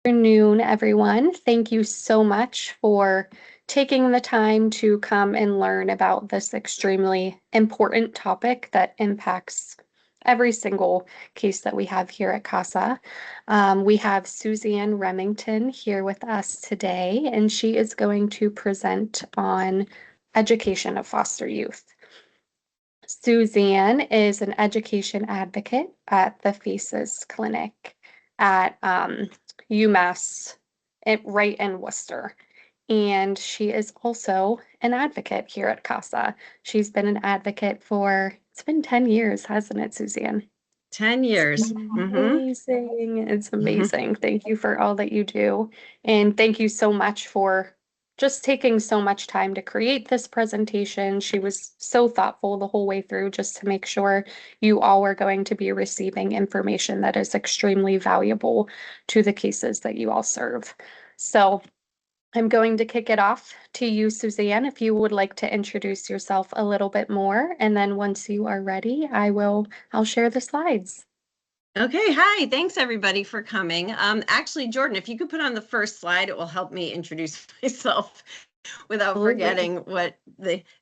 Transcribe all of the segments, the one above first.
Afternoon, everyone. Thank you so much for taking the time to come and learn about this extremely important topic that impacts every single case that we have here at CASA. We have Suzanne Remington here with us today, and she is going to present on education of foster youth. Suzanne is an education advocate at the FACES Clinic at UMass right in Worcester. And she is also an advocate here at CASA. She's been an advocate for, it's been 10 years, hasn't it, Suzanne? 10 years. Amazing. It's amazing. Thank you for all that you do. And thank you so much for just taking so much time to create this presentation. She was so thoughtful the whole way through just to make sure you all are going to be receiving information that is extremely valuable to the cases that you all serve. So I'm going to kick it off to you, Suzanne, if you would like to introduce yourself a little bit more. And then once you are ready, I'll share the slides. Okay, hi, thanks everybody for coming. Actually, Jordan, if you could put on the first slide, it will help me introduce myself without forgetting what the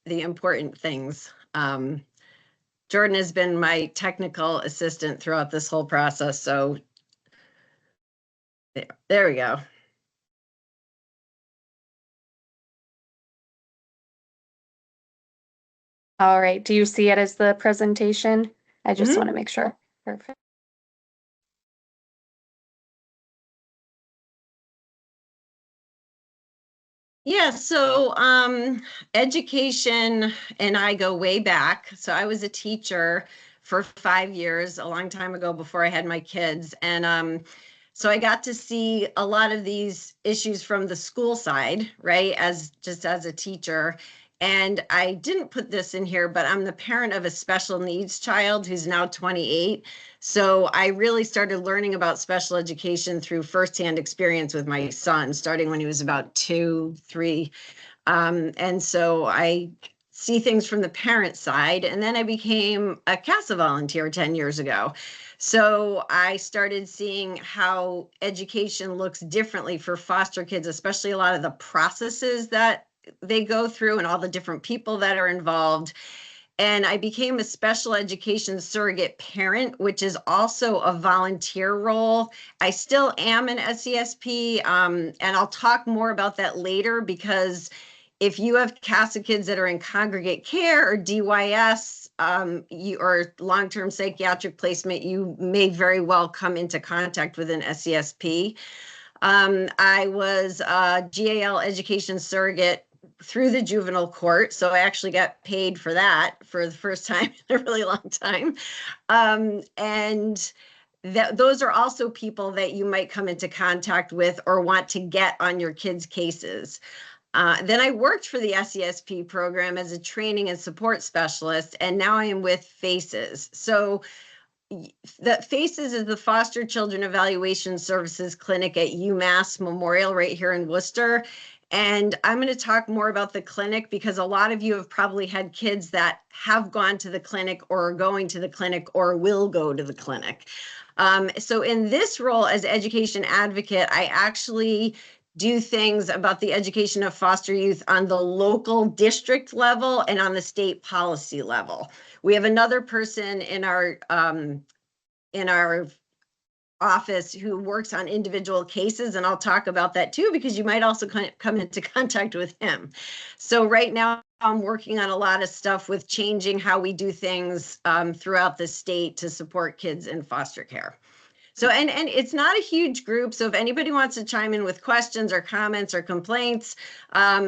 important things. Jordan has been my technical assistant throughout this whole process, so there we go. All right, do you see it as the presentation? I just want to make sure. Perfect. Yeah, so education and I go way back. So I was a teacher for 5 years, a long time ago before I had my kids. And so I got to see a lot of these issues from the school side, right? As a teacher. And I didn't put this in here, but I'm the parent of a special needs child who's now 28. So I really started learning about special education through firsthand experience with my son, starting when he was about 2, 3. And so I see things from the parent side. And then I became a CASA volunteer 10 years ago. So I started seeing how education looks differently for foster kids, especially a lot of the processes that they go through and all the different people that are involved. And I became a special education surrogate parent, which is also a volunteer role. I still am an SESP, and I'll talk more about that later, because if you have CASA kids that are in congregate care or DYS, or long-term psychiatric placement, you may very well come into contact with an SESP. I was a GAL education surrogate through the juvenile court, so I actually got paid for that for the first time in a really long time. And those are also people that you might come into contact with or want to get on your kids' cases. Then I worked for the SESP program as a training and support specialist, and now I am with FACES. So the FACES is the Foster Children Evaluation Services Clinic at UMass Memorial right here in Worcester. And I'm going to talk more about the clinic because a lot of you have probably had kids that have gone to the clinic or are going to the clinic or will go to the clinic. So in this role as education advocate, I actually do things about the education of foster youth on the local district level and on the state policy level. We have another person in our office who works on individual cases, and I'll talk about that too, because you might also come into contact with him. So right now I'm working on a lot of stuff with changing how we do things throughout the state to support kids in foster care. So, and it's not a huge group. So if anybody wants to chime in with questions or comments or complaints,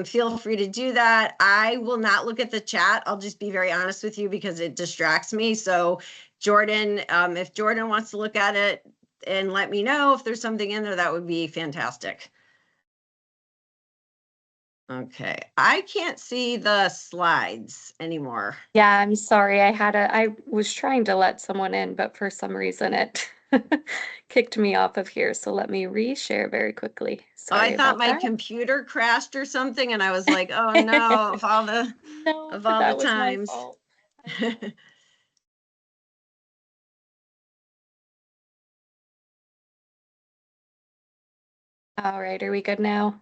feel free to do that. I will not look at the chat. I'll just be very honest with you because it distracts me. So Jordan, if Jordan wants to look at it and let me know if there's something in there, that would be fantastic. Okay, I can't see the slides anymore. Yeah, I'm sorry. I was trying to let someone in, but for some reason it kicked me off of here. So let me reshare very quickly. Sorry I thought about my that. computer crashed or something, and I was like, oh no, of all the No, that was my times. fault. All right, are we good now?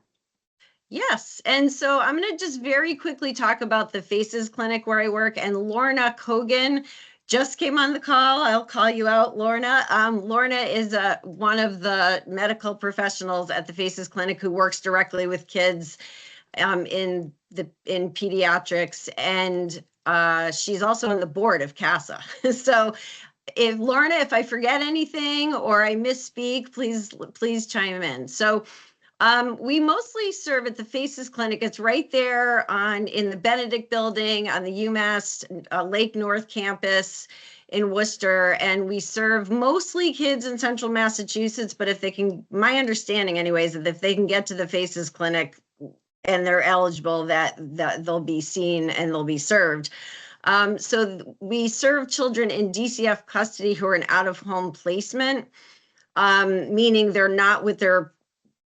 Yes, and so I'm going to just very quickly talk about the FACES clinic where I work, and Lorna Kogan just came on the call. I'll call you out, Lorna. Lorna is one of the medical professionals at the FACES clinic who works directly with kids in pediatrics, and she's also on the board of CASA. So if Lorna, if I forget anything or I misspeak, please chime in. So we mostly serve at the FACES clinic. It's right there in the Benedict building on the UMass Lake North campus in Worcester. And we serve mostly kids in central Massachusetts, but if they can, my understanding anyways, that if they can get to the FACES clinic and they're eligible, that they'll be seen and they'll be served. So we serve children in DCF custody who are in out-of-home placement, meaning they're not with their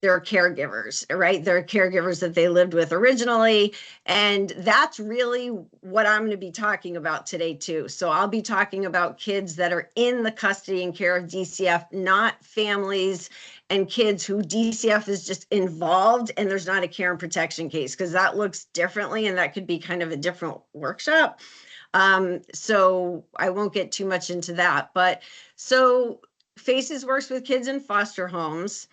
caregivers, right? They're caregivers that they lived with originally. And that's really what I'm going to be talking about today too. So I'll be talking about kids that are in the custody and care of DCF, not families and kids who DCF is just involved and there's not a care and protection case, because that looks differently and that could be kind of a different workshop. So I won't get too much into that. But so FACES works with kids in foster homes,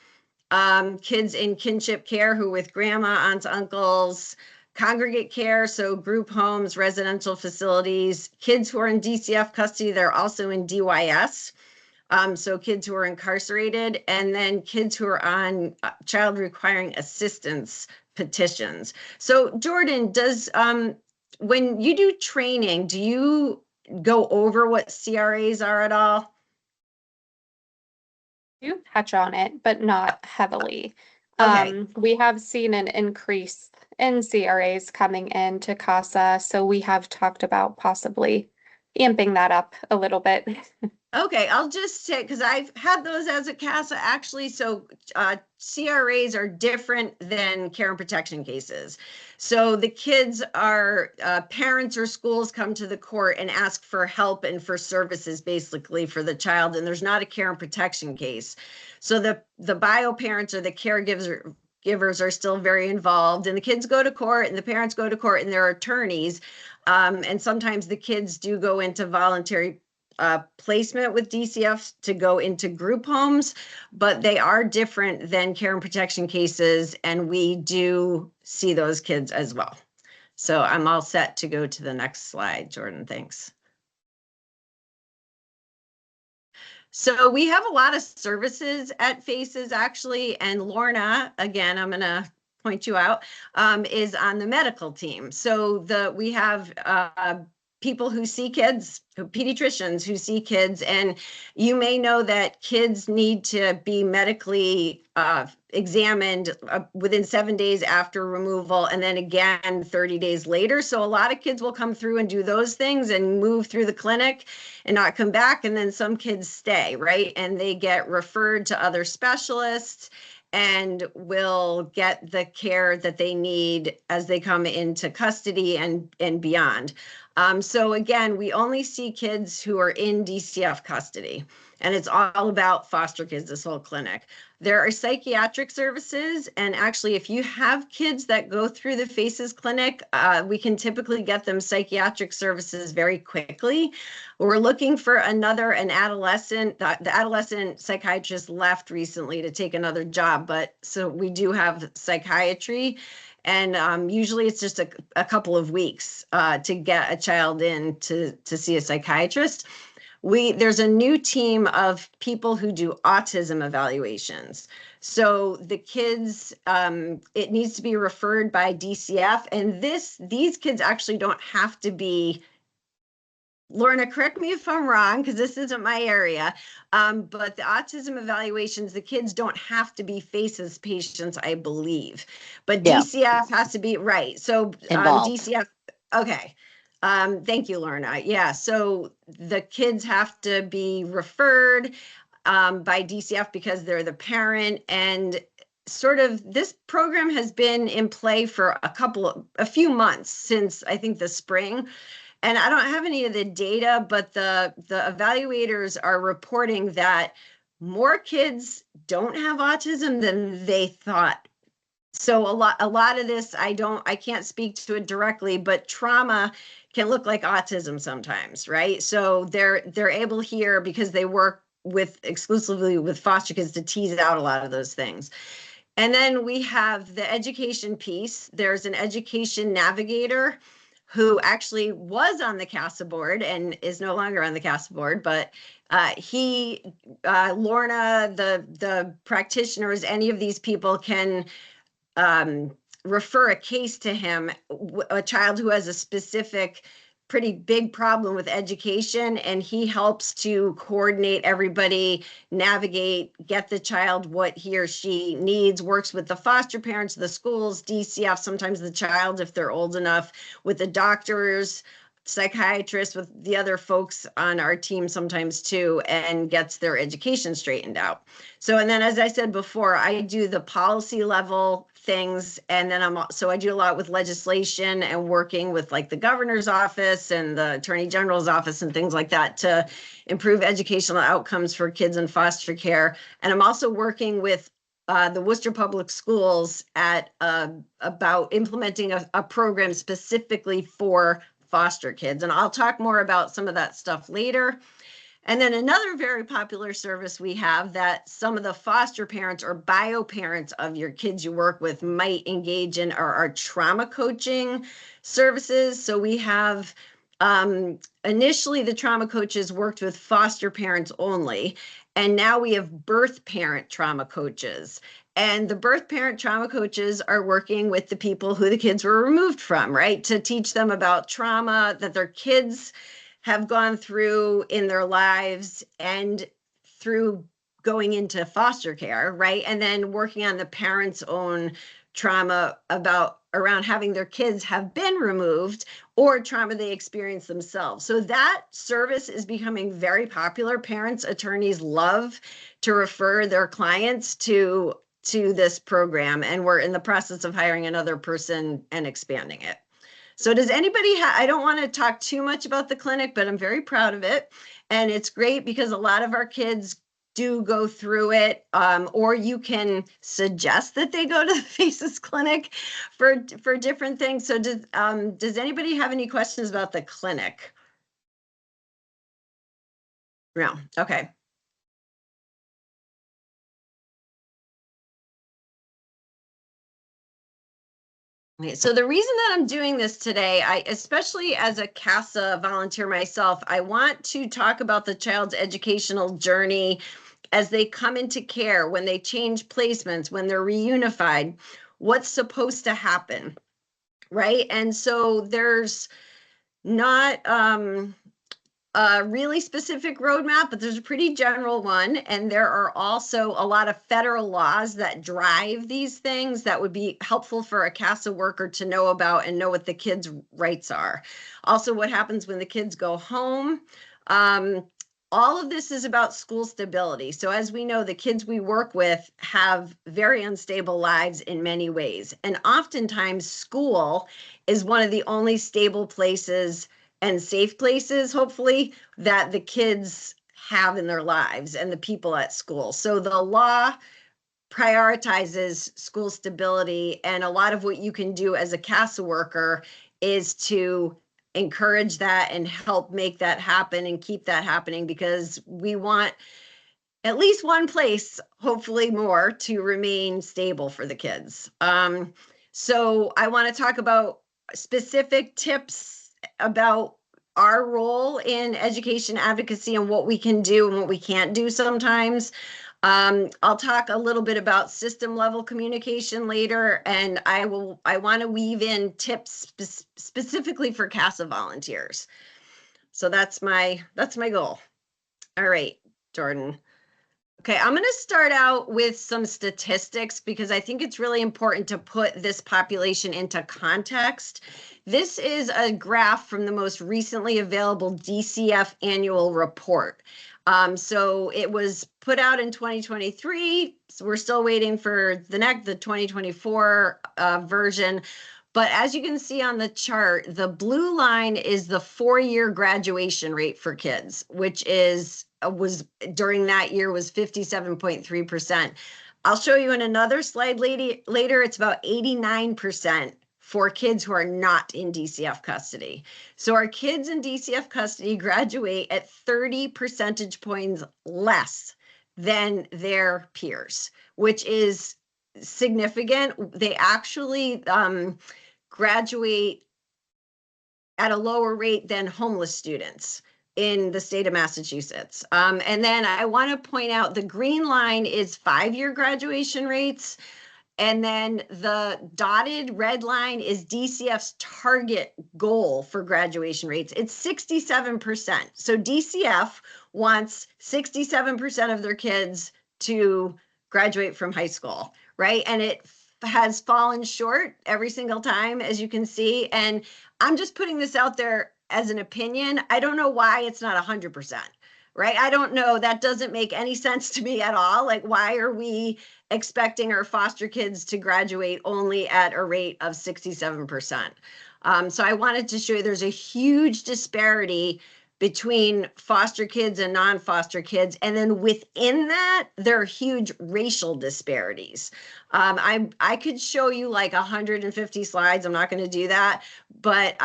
kids in kinship care who with grandma, aunts, uncles, congregate care, so group homes, residential facilities, kids who are in DCF custody, they're also in DYS, so kids who are incarcerated, and then kids who are on child requiring assistance petitions. So Jordan, when you do training, do you go over what CRAs are at all? You touch on it, but not heavily. Okay. We have seen an increase in CRAs coming into CASA, so we have talked about possibly amping that up a little bit. Okay, I'll just say, because I've had those as a CASA actually, so CRAs are different than care and protection cases. So the kids are, parents or schools come to the court and ask for help and for services basically for the child, and there's not a care and protection case. So the bio parents or the caregivers are still very involved, and the kids go to court and the parents go to court and there are attorneys. And sometimes the kids do go into voluntary placement with DCF to go into group homes, but they are different than care and protection cases, and we do see those kids as well. So I'm all set to go to the next slide, Jordan, thanks. So we have a lot of services at FACES actually, and Lorna, again, I'm gonna point you out, is on the medical team. So we have people who see kids, pediatricians who see kids, and you may know that kids need to be medically examined within 7 days after removal, and then again 30 days later. So a lot of kids will come through and do those things and move through the clinic and not come back, and then some kids stay, right? And they get referred to other specialists and will get the care that they need as they come into custody and beyond. So again, we only see kids who are in DCF custody, and it's all about foster kids, this whole clinic. There are psychiatric services, and actually if you have kids that go through the FACES clinic, we can typically get them psychiatric services very quickly. We're looking for an adolescent. The adolescent psychiatrist left recently to take another job, but so we do have psychiatry. And usually it's just a couple of weeks to get a child in to see a psychiatrist. There's a new team of people who do autism evaluations. So the kids, it needs to be referred by DCF, and these kids actually don't have to be. Lorna, correct me if I'm wrong, because this isn't my area, but the autism evaluations, the kids don't have to be FACES patients, I believe, but Yeah. DCF has to be, right, so Involved. DCF, okay. Thank you, Lorna. Yeah, so the kids have to be referred by DCF because they're the parent, and sort of this program has been in play for a few months, since I think the spring. And I don't have any of the data, but the evaluators are reporting that more kids don't have autism than they thought. So a lot of this, I can't speak to it directly, but trauma can look like autism sometimes, right? So they're able here because they work with exclusively with foster kids to tease out a lot of those things. And then we have the education piece. There's an education navigator who actually was on the CASA board and is no longer on the CASA board, but Lorna, the practitioners, any of these people can refer a case to him, a child who has a specific pretty big problem with education, and he helps to coordinate everybody, navigate, get the child what he or she needs, works with the foster parents, the schools, DCF, sometimes the child if they're old enough, with the doctors, psychiatrists, with the other folks on our team sometimes too, and gets their education straightened out. So, and then as I said before, I do the policy level things, and then I do a lot with legislation and working with like the governor's office and the attorney general's office and things like that to improve educational outcomes for kids in foster care. And I'm also working with the Worcester Public Schools at about implementing a program specifically for foster kids. And I'll talk more about some of that stuff later. And then another very popular service we have that some of the foster parents or bio parents of your kids you work with might engage in are our trauma coaching services. So we have initially the trauma coaches worked with foster parents only, and now we have birth parent trauma coaches. And the birth parent trauma coaches are working with the people who the kids were removed from, right? To teach them about trauma that their kids have gone through in their lives and through going into foster care, right? And then working on the parents' own trauma around having their kids have been removed or trauma they experience themselves. So that service is becoming very popular. Parents, attorneys love to refer their clients to this program, and we're in the process of hiring another person and expanding it. So does anybody I don't want to talk too much about the clinic, but I'm very proud of it. And it's great because a lot of our kids do go through it, or you can suggest that they go to the FACES clinic for different things. So does anybody have any questions about the clinic? No, okay. Okay, so the reason that I'm doing this today, especially as a CASA volunteer myself, I want to talk about the child's educational journey as they come into care, when they change placements, when they're reunified, what's supposed to happen, right? And so there's not a really specific roadmap, but there's a pretty general one. And there are also a lot of federal laws that drive these things that would be helpful for a CASA worker to know about and know what the kids' rights are. Also, what happens when the kids go home. All of this is about school stability. So as we know, the kids we work with have very unstable lives in many ways. And oftentimes school is one of the only stable places and safe places, hopefully, that the kids have in their lives and the people at school. So the law prioritizes school stability, and a lot of what you can do as a CASA worker is to encourage that and help make that happen and keep that happening, because we want at least one place, hopefully more, to remain stable for the kids. So I want to talk about specific tips about our role in education advocacy and what we can do and what we can't do sometimes. I'll talk a little bit about system level communication later, and I want to weave in tips specifically for CASA volunteers. So that's my goal. All right, Jordan. Okay, I'm going to start out with some statistics because I think it's really important to put this population into context. This is a graph from the most recently available DCF annual report. So it was put out in 2023. So we're still waiting for the 2024 version. But as you can see on the chart, the blue line is the 4-year graduation rate for kids, which is was during that year was 57.3%. I'll show you in another slide later, it's about 89% for kids who are not in DCF custody. So our kids in DCF custody graduate at 30 percentage points less than their peers, which is significant. They actually graduate at a lower rate than homeless students in the state of Massachusetts. And then I want to point out the green line is 5-year graduation rates. And then the dotted red line is DCF's target goal for graduation rates. It's 67%. So DCF wants 67% of their kids to graduate from high school, right? And it has fallen short every single time, as you can see. And I'm just putting this out there as an opinion. I don't know why it's not 100%, right? I don't know. That doesn't make any sense to me at all. Like, why are we expecting our foster kids to graduate only at a rate of 67%? So I wanted to show you there's a huge disparity between foster kids and non-foster kids. And then within that, there are huge racial disparities. I could show you like 150 slides. I'm not going to do that, but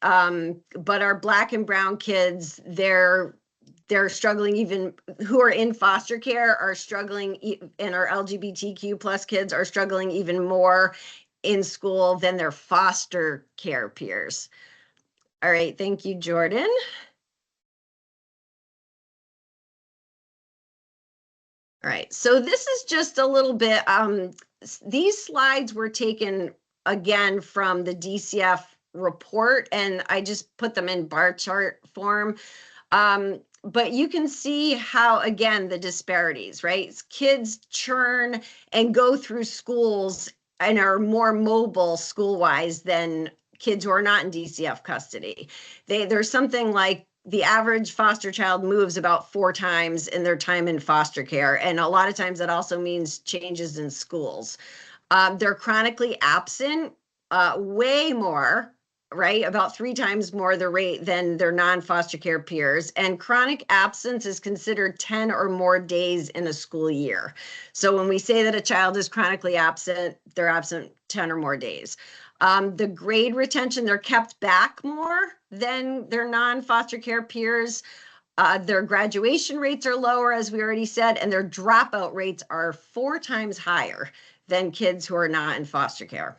but our Black and brown kids, they're struggling, even who are in foster care are struggling, and our LGBTQ plus kids are struggling even more in school than their foster care peers. All right, thank you, Jordan. All right, so this is just a little bit, these slides were taken again from the DCF report, and I just put them in bar chart form. But you can see how, again, the disparities, right? Kids churn and go through schools and are more mobile school-wise than kids who are not in DCF custody. There's something like the average foster child moves about 4 times in their time in foster care. And a lot of times that also means changes in schools. They're chronically absent way more, right? About 3 times more the rate than their non-foster care peers. And chronic absence is considered 10 or more days in a school year. So when we say that a child is chronically absent, they're absent 10 or more days. The grade retention, they're kept back more than their non-foster care peers. Their graduation rates are lower, as we already said, and their dropout rates are 4 times higher than kids who are not in foster care.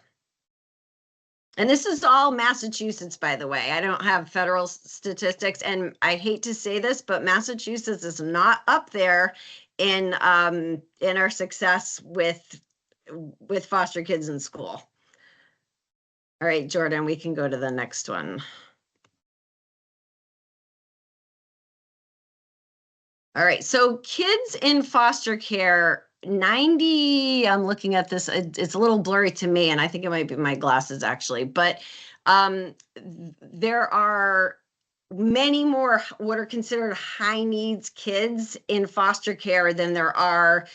And this is all Massachusetts, by the way. I don't have federal statistics, and I hate to say this, but Massachusetts is not up there in our success with foster kids in school. All right, Jordan, we can go to the next one. All right, so kids in foster care, 90, I'm looking at this, it's a little blurry to me, and I think it might be my glasses actually, but there are many more what are considered high needs kids in foster care than there are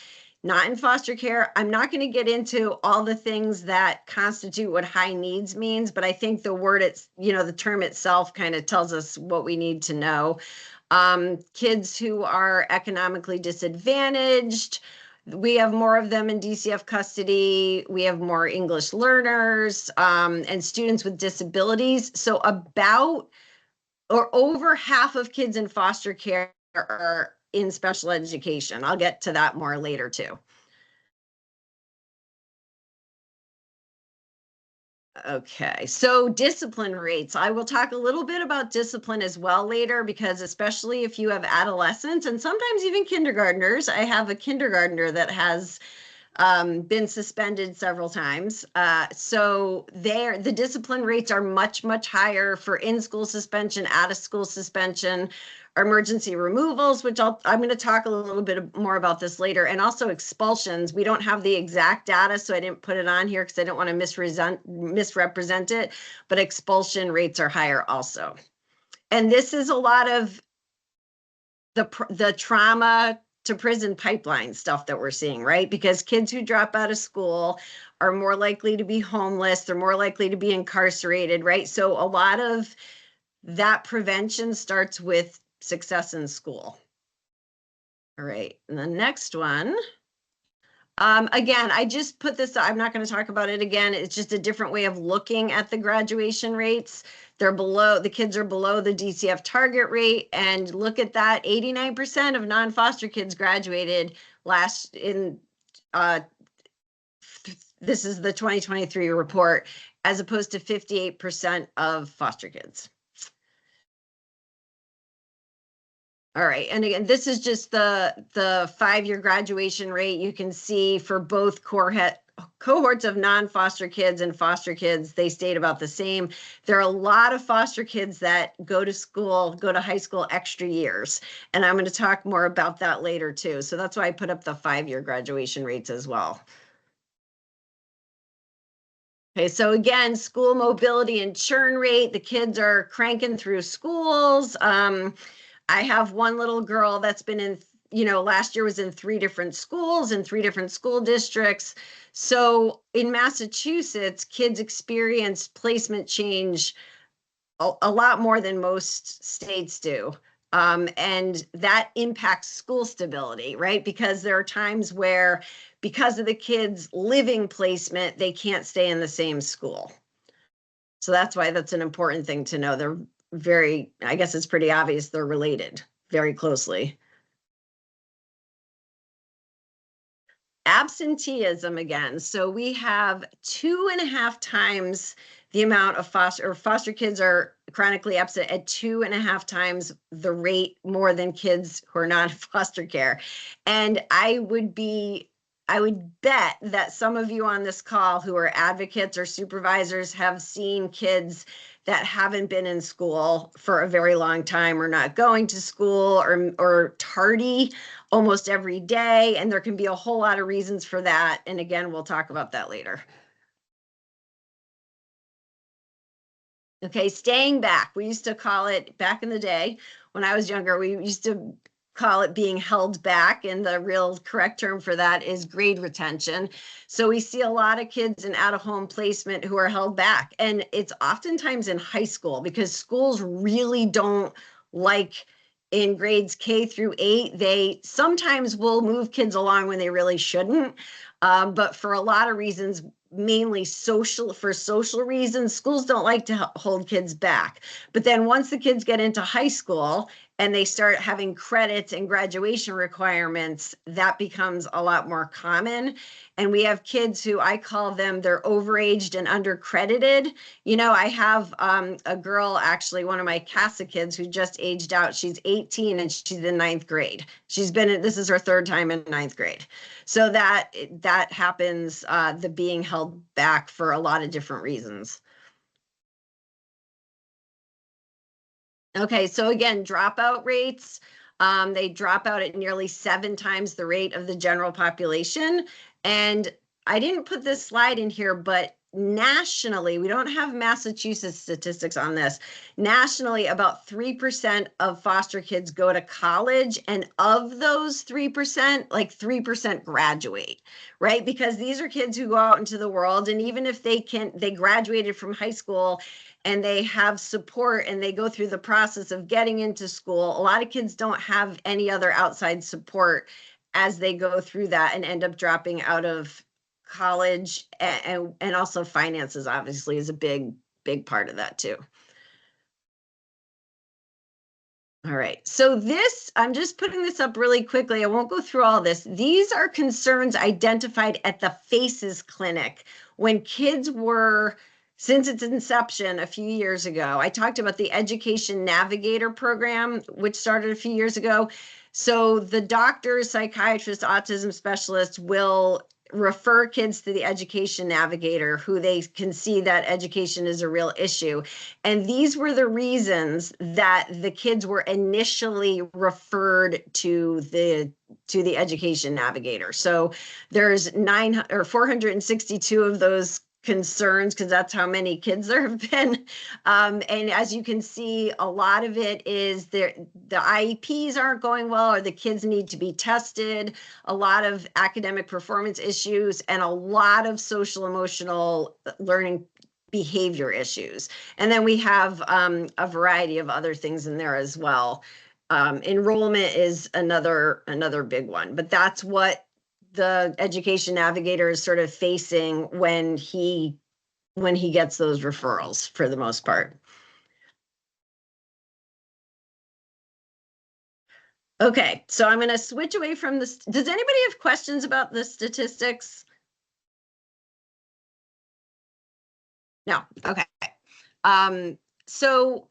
not in foster care. I'm not going to get into all the things that constitute what high needs means, but I think the word, the term itself kind of tells us what we need to know. Kids who are economically disadvantaged, we have more of them in DCF custody. We have more English learners and students with disabilities. So about or over half of kids in foster care are in special education. I'll get to that more later too. Okay, so discipline rates. I will talk a little bit about discipline as well later, because especially if you have adolescents and sometimes even kindergartners, I have a kindergartner that has been suspended several times. So the discipline rates are much, much higher for in-school suspension, out-of-school suspension, emergency removals, which I'm going to talk a little bit more about this later, and also expulsions. We don't have the exact data, so I didn't put it on here because I didn't want to misrepresent it, but expulsion rates are higher also. And this is a lot of the trauma to prison pipeline stuff that we're seeing, right? Because kids who drop out of school are more likely to be homeless, they're more likely to be incarcerated, right? So a lot of that prevention starts with success in school. All right, and the next one. Again, I just put this, I'm not going to talk about it again. It's just a different way of looking at the graduation rates. They're below, the kids are below the DCF target rate. And look at that, 89% of non-foster kids graduated last in, this is the 2023 report, as opposed to 58% of foster kids. All right, and again, this is just the 5-year graduation rate. You can see for both cohorts of non-foster kids and foster kids, they stayed about the same. There are a lot of foster kids that go to school, go to high school extra years, and I'm going to talk more about that later too. So that's why I put up the 5-year graduation rates as well. Okay, so again, school mobility and churn rate, the kids are cranking through schools. I have one little girl that's been in, last year was in 3 different schools in 3 different school districts. So in Massachusetts, kids experience placement change a lot more than most states do. And that impacts school stability, right? Because there are times where, because of the kids' living placement, they can't stay in the same school. So that's why that's an important thing to know. They're very, I guess it's pretty obvious they're related very closely. Absenteeism again. So we have 2.5 times the amount of foster kids are chronically absent at 2.5 times the rate more than kids who are not in foster care. And I would bet that some of you on this call who are advocates or supervisors have seen kids that haven't been in school for a very long time, or not going to school, or tardy almost every day. And there can be a whole lot of reasons for that. And again, we'll talk about that later. Okay, staying back. We used to call it, back in the day when I was younger, we used to call it being held back, and the real correct term for that is grade retention. So we see a lot of kids in out-of-home placement who are held back, and it's oftentimes in high school, because schools really don't like, in grades K through 8, they sometimes will move kids along when they really shouldn't, but for a lot of reasons, mainly for social reasons, schools don't like to hold kids back. But then once the kids get into high school and they start having credits and graduation requirements, that becomes a lot more common. And we have kids who, I call them, they're overaged and undercredited. I have a girl, actually, one of my CASA kids who just aged out. She's 18 and she's in 9th grade. This is her 3rd time in 9th grade. So that happens, the being held back for a lot of different reasons. Okay, so again, dropout rates, they drop out at nearly 7 times the rate of the general population. And I didn't put this slide in here, but nationally, we don't have Massachusetts statistics on this. Nationally, about 3% of foster kids go to college, and of those 3%, like 3% graduate, right? Because these are kids who go out into the world, and even if they graduated from high school and they have support and they go through the process of getting into school, a lot of kids don't have any other outside support as they go through that and end up dropping out of college, and also finances obviously is a big part of that too. All right, so I'm just putting this up really quickly. I won't go through all this. These are concerns identified at the FACES clinic when kids were, since its inception a few years ago. I talked about the Education Navigator program, which started a few years ago. So the doctors, psychiatrists, autism specialists will refer kids to the Education Navigator, who they can see that education is a real issue. And these were the reasons that the kids were initially referred to the Education Navigator. So there's 462 of those concerns, because that's how many kids there have been. And as you can see, a lot of it is the IEPs aren't going well, or the kids need to be tested, a lot of academic performance issues, and a lot of social emotional learning behavior issues. And then we have a variety of other things in there as well. Enrollment is another big one, but that's what the education navigator is sort of facing when he gets those referrals for the most part. Okay, so I'm going to switch away from this. Does anybody have questions about the statistics? No. Okay. So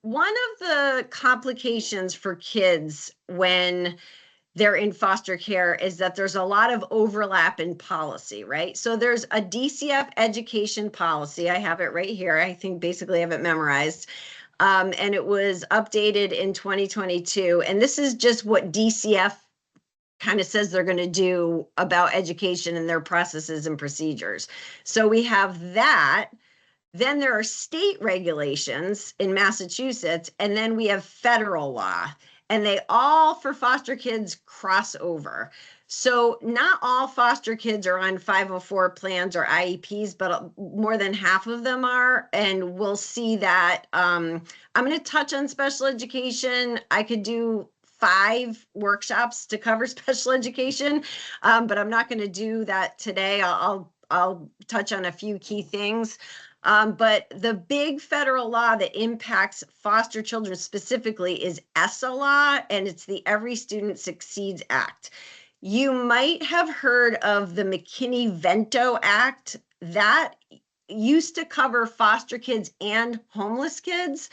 one of the complications for kids when they're in foster care is that there's a lot of overlap in policy, right? So there's a DCF education policy. I have it right here. I think basically I have it memorized. And it was updated in 2022. And this is just what DCF kind of says they're going to do about education and their processes and procedures. So we have that. Then there are state regulations in Massachusetts, and then we have federal law, and they all for foster kids cross over. So not all foster kids are on 504 plans or IEPs, but more than half of them are. And we'll see that. I'm going to touch on special education. I could do 5 workshops to cover special education, but I'm not going to do that today. I'll touch on a few key things. But the big federal law that impacts foster children specifically is ESSA law, and it's the Every Student Succeeds Act. You might have heard of the McKinney-Vento Act. That used to cover foster kids and homeless kids.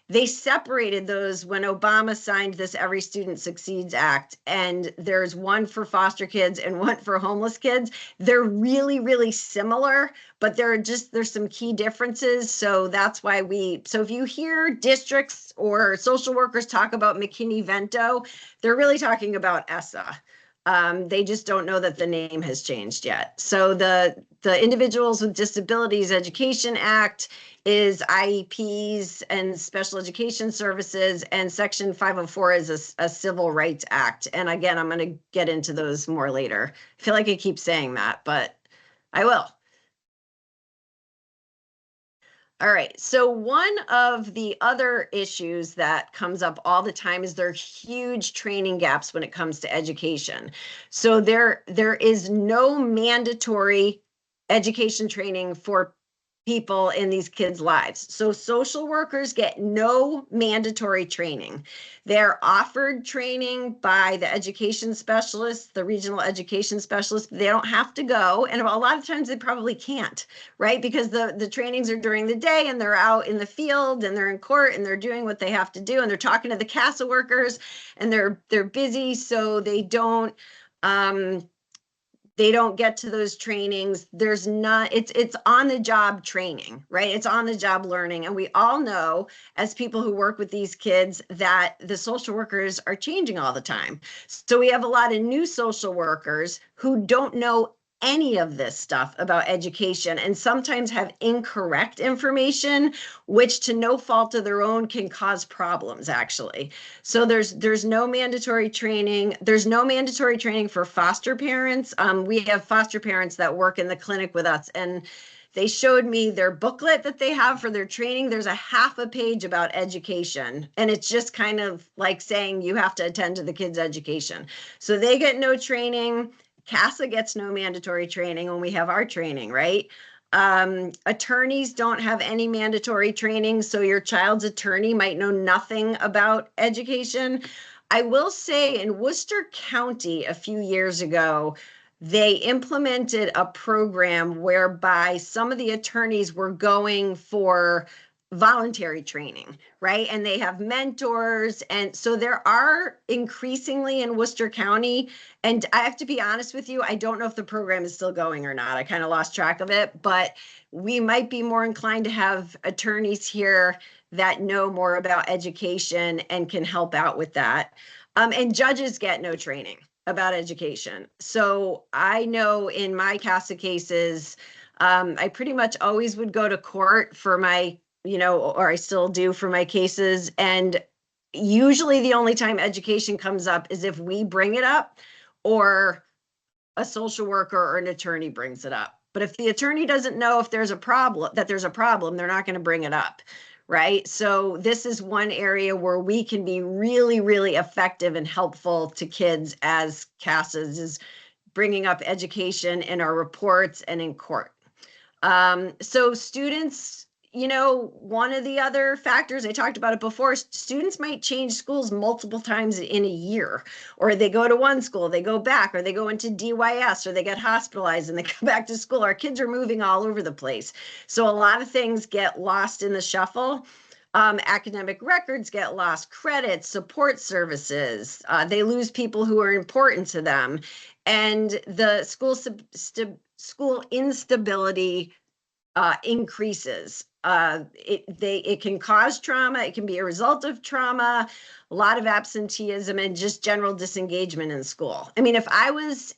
They separated those when Obama signed this Every Student Succeeds Act, and there's one for foster kids and one for homeless kids. They're really, really similar, but there's some key differences. So that's why so if you hear districts or social workers talk about McKinney-Vento, they're really talking about ESSA. They just don't know that the name has changed yet. So the Individuals with Disabilities Education Act is IEPs and special education services, and Section 504 is a civil rights act. And again, I'm going to get into those more later. I feel like I keep saying that, but I will. All right, so one of the other issues that comes up all the time is there are huge training gaps when it comes to education. So there is no mandatory education training for people in these kids' lives. So social workers get no mandatory training. They're offered training by the education specialists, the regional education specialists. They don't have to go. And a lot of times they probably can't, right? Because the trainings are during the day and they're out in the field and they're in court and they're doing what they have to do. And they're talking to the CASA workers and they're busy. So they don't get to those trainings. It's on the job training, right? It's on the job learning. And we all know as people who work with these kids that the social workers are changing all the time. So we have a lot of new social workers who don't know any of this stuff about education and sometimes have incorrect information, which to no fault of their own can cause problems actually. So there's no mandatory training. There's no mandatory training for foster parents. We have foster parents that work in the clinic with us, and they showed me their booklet that they have for their training. There's a half a page about education, and it's just kind of like saying you have to attend to the kids' education. So they get no training. CASA gets no mandatory training when we have our training, right? Attorneys don't have any mandatory training, so your child's attorney might know nothing about education. I will say in Worcester County a few years ago, they implemented a program whereby some of the attorneys were going for voluntary training, right? And they have mentors. And so there are increasingly in Worcester County, and I have to be honest with you, I don't know if the program is still going or not. I kind of lost track of it, but we might be more inclined to have attorneys here that know more about education and can help out with that. And judges get no training about education. So I know in my CASA cases, I pretty much always would go to court for my or I still do for my cases. And usually the only time education comes up is if we bring it up or a social worker or an attorney brings it up. But if the attorney doesn't know if there's a problem, they're not going to bring it up, right? So this is one area where we can be really, really effective and helpful to kids as CASAs, is bringing up education in our reports and in court. So students, one of the other factors, I talked about it before, students might change schools multiple times in a year, or they go to one school, they go back, or they go into DYS, or they get hospitalized and they come back to school. Our kids are moving all over the place. So a lot of things get lost in the shuffle. Academic records get lost, credits, support services. They lose people who are important to them. And the school instability increases. It can cause trauma. It can be a result of trauma, a lot of absenteeism, and just general disengagement in school. I mean, if I was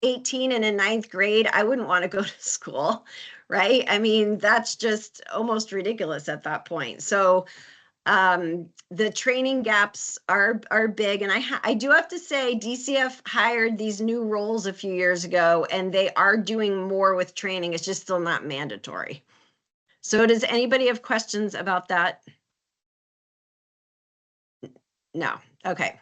18 and in ninth grade, I wouldn't want to go to school, right? I mean, that's just almost ridiculous at that point. So the training gaps are big. And I do have to say, DCF hired these new roles a few years ago, and they are doing more with training. It's just still not mandatory. So does anybody have questions about that? No. Okay.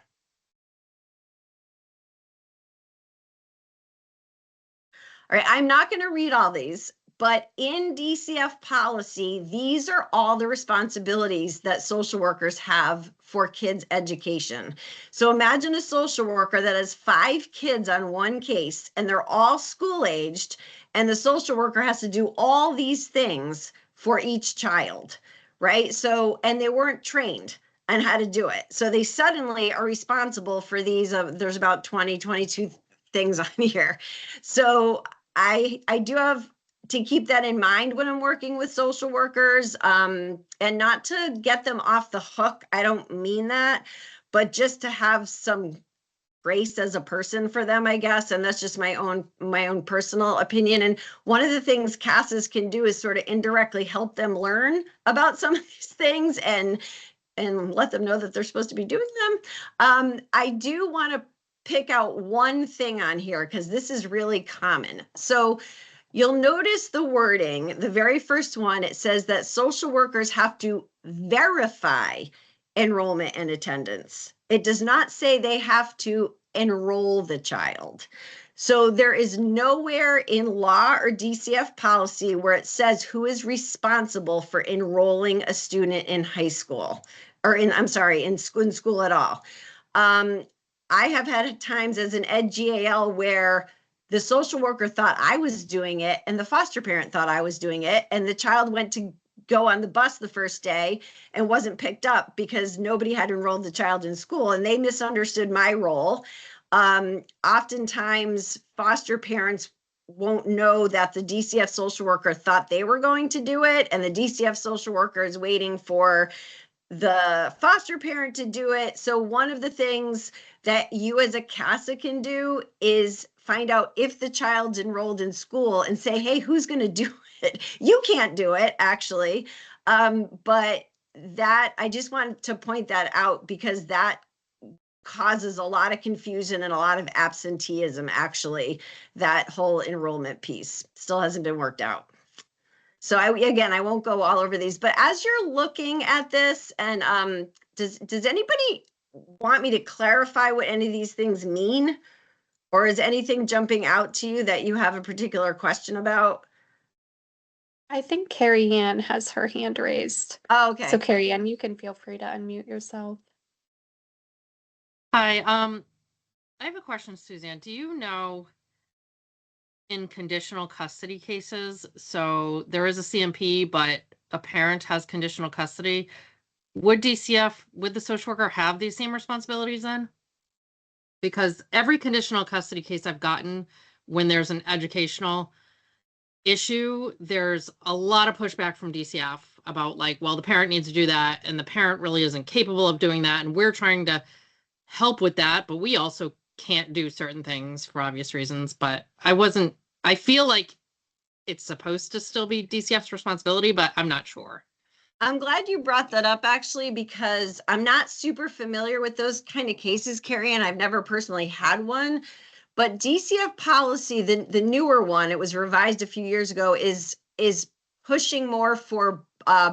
All right, I'm not going to read all these, but in DCF policy, these are all the responsibilities that social workers have for kids' education. So imagine a social worker that has 5 kids on one case, and they're all school-aged, and the social worker has to do all these things for each child, right? So, and they weren't trained on how to do it. So they suddenly are responsible for these, there's about 20, 22 things on here. So I do have to keep that in mind when I'm working with social workers, and not to get them off the hook. I don't mean that, but just to have some grace as a person for them, I guess. And that's just my own personal opinion. And one of the things CASAs can do is sort of indirectly help them learn about some of these things and let them know that they're supposed to be doing them. I do want to pick out one thing on here because this is really common. So you'll notice the wording, the very first one, it says that social workers have to verify enrollment and attendance. It does not say they have to enroll the child. So there is nowhere in law or DCF policy where it says who is responsible for enrolling a student in high school, or in school at all. I have had times as an ed GAL where the social worker thought I was doing it and the foster parent thought I was doing it, and the child went to go on the bus the first day and wasn't picked up because nobody had enrolled the child in school, and they misunderstood my role. Oftentimes foster parents won't know that the DCF social worker thought they were going to do it, and the DCF social worker is waiting for the foster parent to do it. So one of the things that you as a CASA can do is find out if the child's enrolled in school and say, hey, who's going to do it? You can't do it, actually. But that, I just wanted to point that out because that causes a lot of confusion and a lot of absenteeism, actually. That whole enrollment piece still hasn't been worked out. So I won't go all over these, but as you're looking at this, and does anybody want me to clarify what any of these things mean? Or is anything jumping out to you that you have a particular question about? I think Carrie Ann has her hand raised. Oh, okay. So Carrie Ann, you can feel free to unmute yourself. Hi, I have a question, Suzanne. Do you know in conditional custody cases, so there is a CMP, but a parent has conditional custody, would DCF, would the social worker have these same responsibilities then? Because every conditional custody case I've gotten, when there's an educational issue, there's a lot of pushback from DCF about like, well, the parent needs to do that, and the parent really isn't capable of doing that, and we're trying to help with that, but we also can't do certain things for obvious reasons. But I feel like it's supposed to still be DCF's responsibility, but I'm not sure. I'm glad you brought that up, actually, because I'm not super familiar with those kind of cases, Carrie, and I've never personally had one. But DCF policy, the newer one, it was revised a few years ago, is pushing more for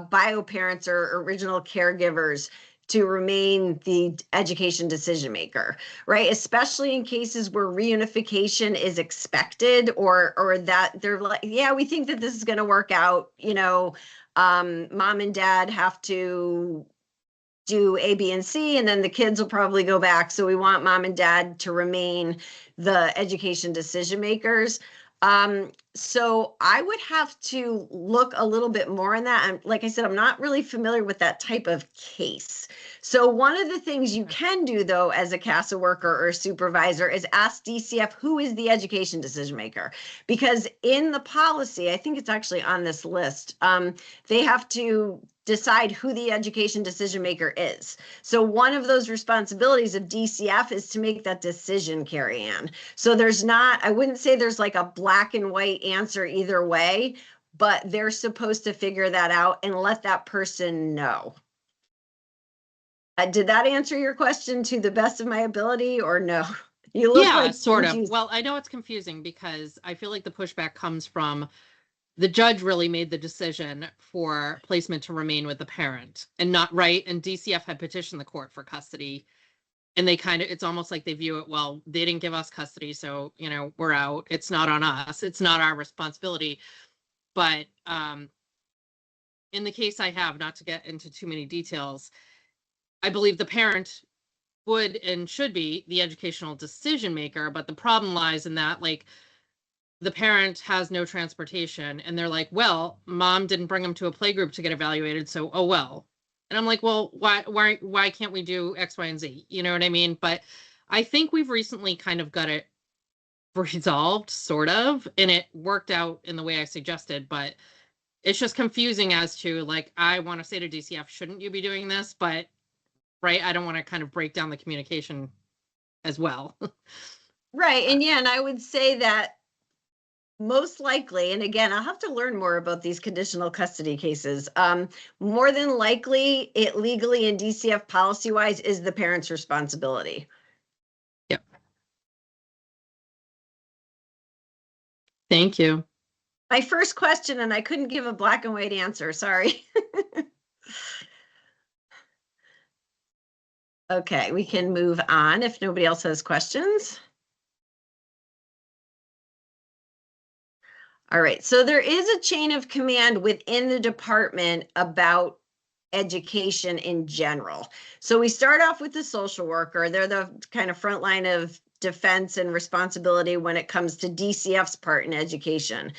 bio parents or original caregivers to remain the education decision maker, right? Especially in cases where reunification is expected, or that they're like, yeah, we think that this is going to work out. Mom and dad have to do A, B, and C, and then the kids will probably go back. So we want mom and dad to remain the education decision makers. So I would have to look a little bit more on that. And like I said, I'm not really familiar with that type of case. So one of the things you can do, though, as a CASA worker or supervisor is ask DCF who is the education decision maker. Because in the policy, I think it's actually on this list, they have to decide who the education decision maker is. So one of those responsibilities of DCF is to make that decision, Carrie Ann. So there's not, I wouldn't say there's like a black and white answer either way, but they're supposed to figure that out and let that person know. Did that answer your question to the best of my ability or no? You look Yeah, like sort confused. of. Well, I know it's confusing because I feel like the pushback comes from the judge really made the decision for placement to remain with the parent and not right. And DCF had petitioned the court for custody. And they kind of, it's almost like they view it, well, they didn't give us custody. So, we're out. It's not on us. It's not our responsibility. But in the case I have, not to get into too many details, I believe the parent would and should be the educational decision maker. But the problem lies in that, like, the parent has no transportation and they're like, well, mom didn't bring them to a playgroup to get evaluated. So, oh, well. And I'm like, well, why can't we do X, Y, and Z? You know what I mean? But I think we've recently kind of got it resolved, sort of, and it worked out in the way I suggested, but it's just confusing as to, like, I want to say to DCF, shouldn't you be doing this? But, right, I don't want to kind of break down the communication as well. Right. And yeah, and I would say that most likely, and again, I'll have to learn more about these conditional custody cases. More than likely, it legally and DCF policy wise is the parent's responsibility. Yep. Thank you. My first question, and I couldn't give a black and white answer, sorry. Okay, we can move on if nobody else has questions. All right, so there is a chain of command within the department about education in general. So we start off with the social worker. They're the kind of front line of defense and responsibility when it comes to DCF's part in education.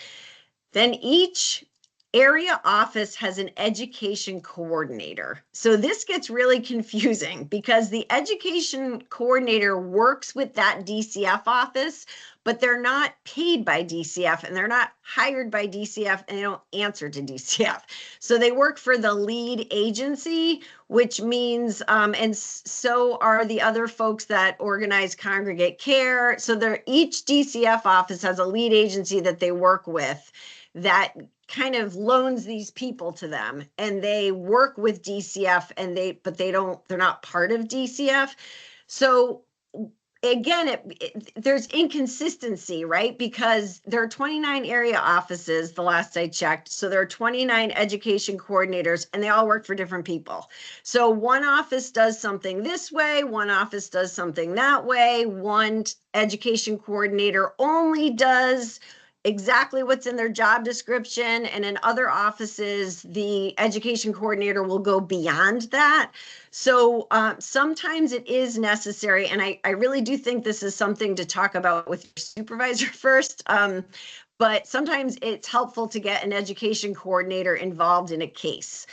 Then each area office has an education coordinator. So this gets really confusing because the education coordinator works with that DCF office, but they're not paid by DCF and they're not hired by DCF and they don't answer to DCF. So they work for the lead agency, which means, and so are the other folks that organize congregate care. So each DCF office has a lead agency that they work with that kind of loans these people to them, and they work with DCF but they're not part of DCF. So again, there's inconsistency, right? Because there are 29 area offices, the last I checked. So there are 29 education coordinators and they all work for different people. So one office does something this way, one office does something that way, one education coordinator only does exactly what's in their job description. And in other offices, the education coordinator will go beyond that. So sometimes it is necessary. And I really do think this is something to talk about with your supervisor first. But sometimes it's helpful to get an education coordinator involved in a case.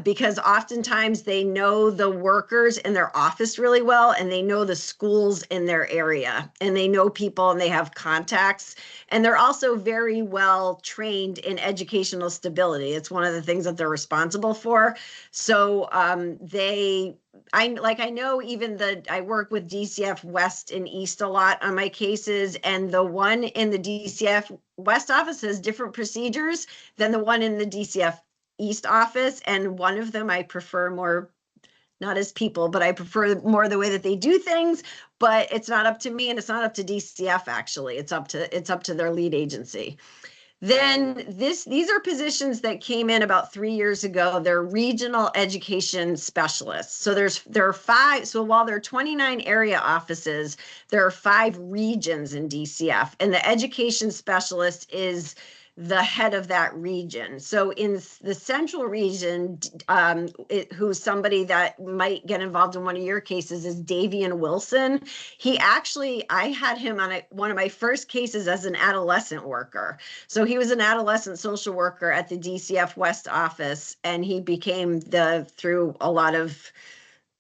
Because oftentimes they know the workers in their office really well, and they know the schools in their area, and they know people and they have contacts, and they're also very well trained in educational stability. It's one of the things that they're responsible for. So I know even I work with DCF West and East a lot on my cases, and the one in the DCF West office has different procedures than the one in the DCF East office, and one of them I prefer more, not as people, but I prefer more the way that they do things, but it's not up to me and it's not up to DCF actually. It's up to their lead agency. Then these are positions that came in about 3 years ago. They're regional education specialists. So there are 5. So while there are 29 area offices, there are 5 regions in DCF, and the education specialist is the head of that region. So in the central region, who's somebody that might get involved in one of your cases is Davian Wilson. I had him on one of my first cases as an adolescent worker. So he was an adolescent social worker at the DCF West office, and he became through a lot of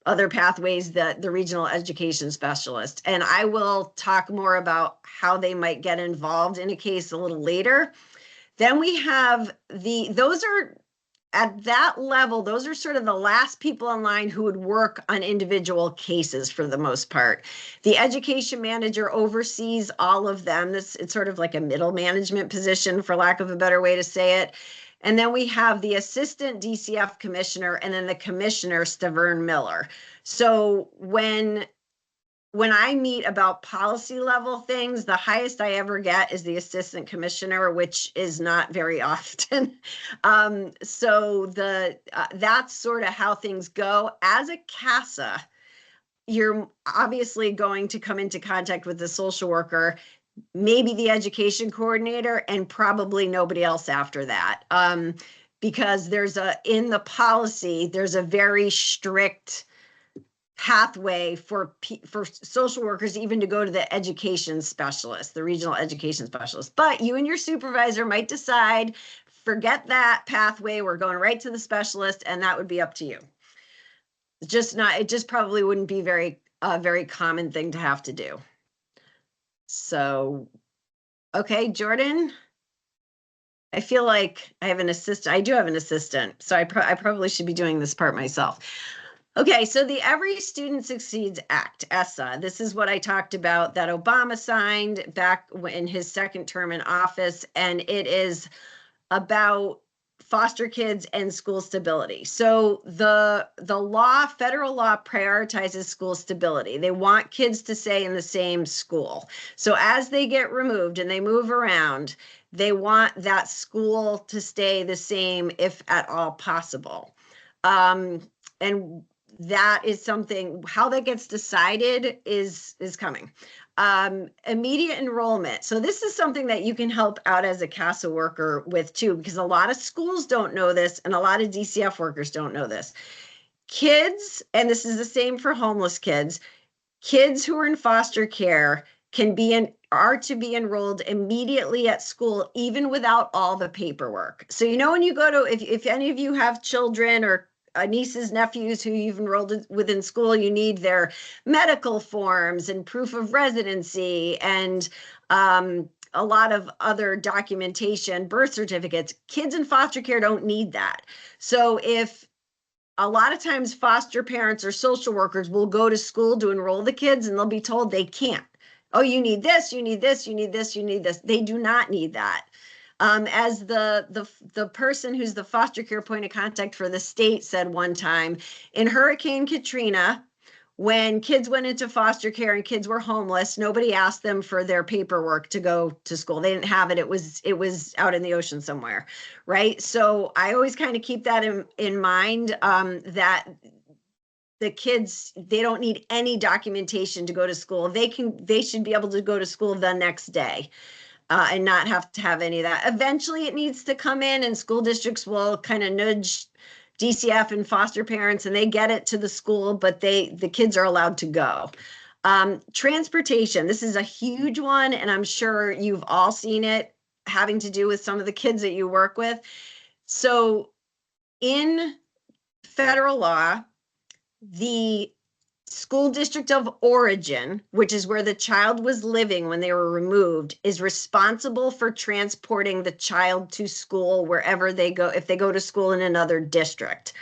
other pathways, the regional education specialist. And I will talk more about how they might get involved in a case a little later. Then we have those are at that level, those are sort of the last people in line who would work on individual cases for the most part. The education manager oversees all of them. It's sort of like a middle management position, for lack of a better way to say it. And then we have the assistant DCF commissioner and then the commissioner, Stavern Miller. So when I meet about policy level things, the highest I ever get is the assistant commissioner, which is not very often. So that's sort of how things go. As a CASA, you're obviously going to come into contact with the social worker, maybe the education coordinator, and probably nobody else after that. Because in the policy, there's a very strict pathway for social workers even to go to the education specialist, the regional education specialist. But you and your supervisor might decide, forget that pathway, we're going right to the specialist, and that would be up to you. It just probably wouldn't be a very common thing to have to do. So, okay, Jordan, I feel like I have an assistant. I do have an assistant, so I probably should be doing this part myself. Okay, so the Every Student Succeeds Act, ESSA, this is what I talked about that Obama signed back in his second term in office, and it is about foster kids and school stability. So the federal law prioritizes school stability. They want kids to stay in the same school. So as they get removed and they move around, they want that school to stay the same if at all possible. And that is something, how that gets decided is coming. Immediate enrollment. So this is something that you can help out as a CASA worker with too, because a lot of schools don't know this and a lot of DCF workers don't know this. Kids, and this is the same for homeless kids who are in foster care are to be enrolled immediately at school, even without all the paperwork. So, when you go to, if any of you have children or nieces, nephews who you've enrolled within school, you need their medical forms and proof of residency and a lot of other documentation, birth certificates. Kids in foster care don't need that. So if a lot of times foster parents or social workers will go to school to enroll the kids and they'll be told they can't. Oh, you need this, you need this, you need this, you need this. They do not need that. As the person who's the foster care point of contact for the state said one time, in Hurricane Katrina, when kids went into foster care and kids were homeless, nobody asked them for their paperwork to go to school. They didn't have it. It was out in the ocean somewhere, right? So I always kind of keep that in mind, that the kids, they don't need any documentation to go to school. They should be able to go to school the next day. And not have to have any of that. Eventually it needs to come in and school districts will kind of nudge DCF and foster parents and they get it to the school, but the kids are allowed to go. Transportation, this is a huge one, and I'm sure you've all seen it having to do with some of the kids that you work with. So in federal law, the school district of origin, which is where the child was living when they were removed, is responsible for transporting the child to school wherever they go, if they go to school in another district,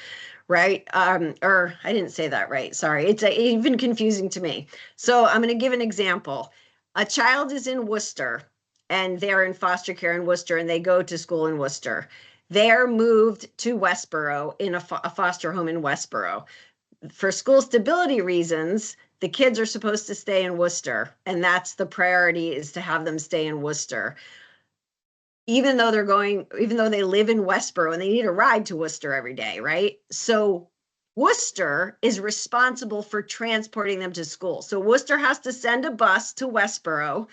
right? Or I didn't say that right, sorry. It's even confusing to me. So I'm going to give an example. A child is in Worcester and they're in foster care in Worcester and they go to school in Worcester. They're moved to Westboro in a foster home in Westboro. For school stability reasons, the kids are supposed to stay in Worcester, and that's the priority, is to have them stay in Worcester. even though they live in Westboro and they need a ride to Worcester every day, right? So Worcester is responsible for transporting them to school. So Worcester has to send a bus to Westboro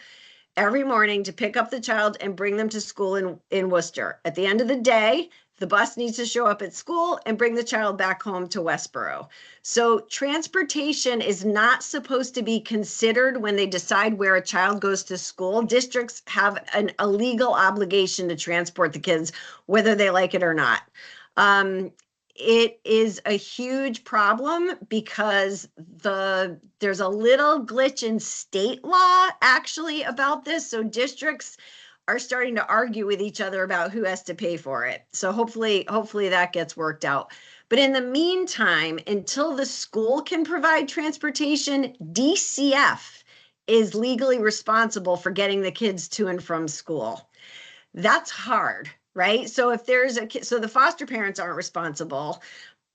every morning to pick up the child and bring them to school in Worcester. At the end of the day, the bus needs to show up at school and bring the child back home to Westboro. So transportation is not supposed to be considered when they decide where a child goes to school. Districts have a legal obligation to transport the kids, whether they like it or not. It is a huge problem because there's a little glitch in state law actually about this. So districts are starting to argue with each other about who has to pay for it. So hopefully that gets worked out. But in the meantime, until the school can provide transportation, DCF is legally responsible for getting the kids to and from school. That's hard, right? So if there's a kid, so the foster parents aren't responsible,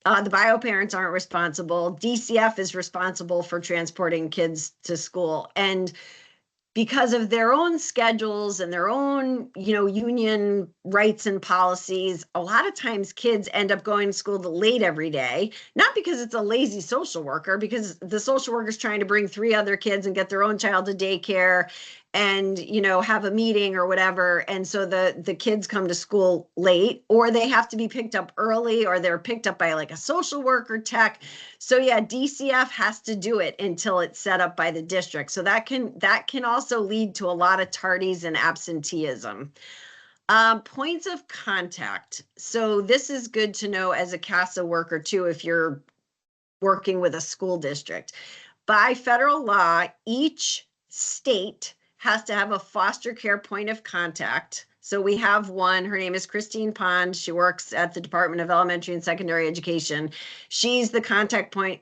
the bio parents aren't responsible, DCF is responsible for transporting kids to school. And because of their own schedules and their own, union rights and policies, a lot of times kids end up going to school late every day, not because it's a lazy social worker, because the social worker is trying to bring 3 other kids and get their own child to daycare and, have a meeting or whatever. And so the kids come to school late, or they have to be picked up early, or they're picked up by like a social worker tech. So yeah, DCF has to do it until it's set up by the district. So that can also lead to a lot of tardies and absenteeism. Points of contact. So this is good to know as a CASA worker too, if you're working with a school district. By federal law, each state has to have a foster care point of contact. So we have one, her name is Christine Pond. She works at the Department of Elementary and Secondary Education. She's the contact point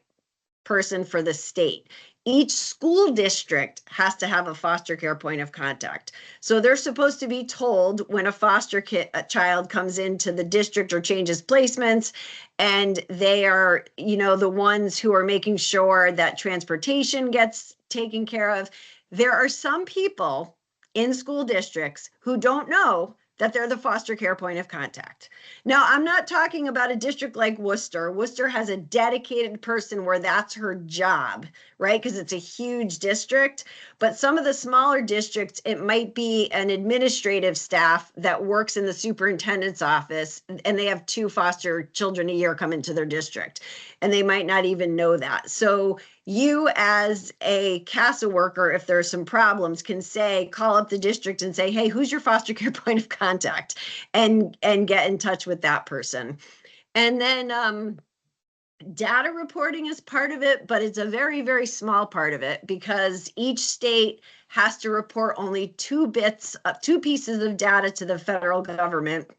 person for the state. Each school district has to have a foster care point of contact. So they're supposed to be told when a child comes into the district or changes placements, and they are, the ones who are making sure that transportation gets taken care of. There are some people in school districts who don't know that they're the foster care point of contact. Now, I'm not talking about a district like Worcester. Worcester has a dedicated person where that's her job, right? Because it's a huge district. But some of the smaller districts, it might be an administrative staff that works in the superintendent's office, and they have 2 foster children a year come into their district, and they might not even know that. So you as a CASA worker, if there are some problems, can call up the district and say, hey, who's your foster care point of contact? And get in touch with that person. And then data reporting is part of it, but it's a very, very small part of it, because each state has to report only 2 pieces of data to the federal government.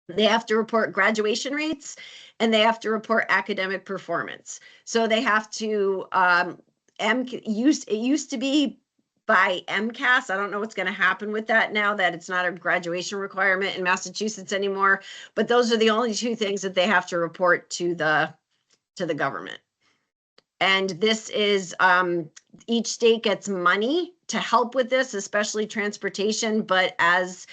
They have to report graduation rates, and they have to report academic performance. So they have to, it used to be by MCAS. I don't know what's going to happen with that now that it's not a graduation requirement in Massachusetts anymore, but those are the only 2 things that they have to report to the government. And this is, each state gets money to help with this, especially transportation, but as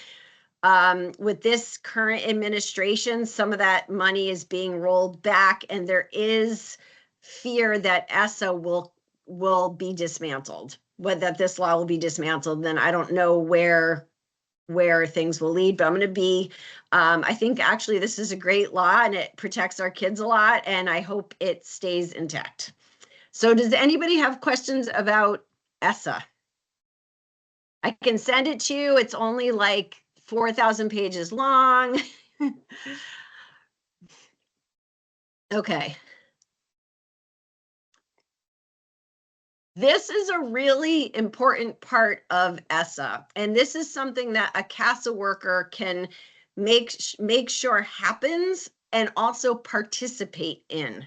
with this current administration, some of that money is being rolled back, and there is fear that ESSA will be dismantled, but that this law will be dismantled. Then I don't know where things will lead, but I'm going to be, I think actually this is a great law, and it protects our kids a lot, and I hope it stays intact. So does anybody have questions about ESSA? I can send it to you. It's only like 4,000 pages long. Okay. This is a really important part of ESSA, and this is something that a CASA worker can make sure happens and also participate in.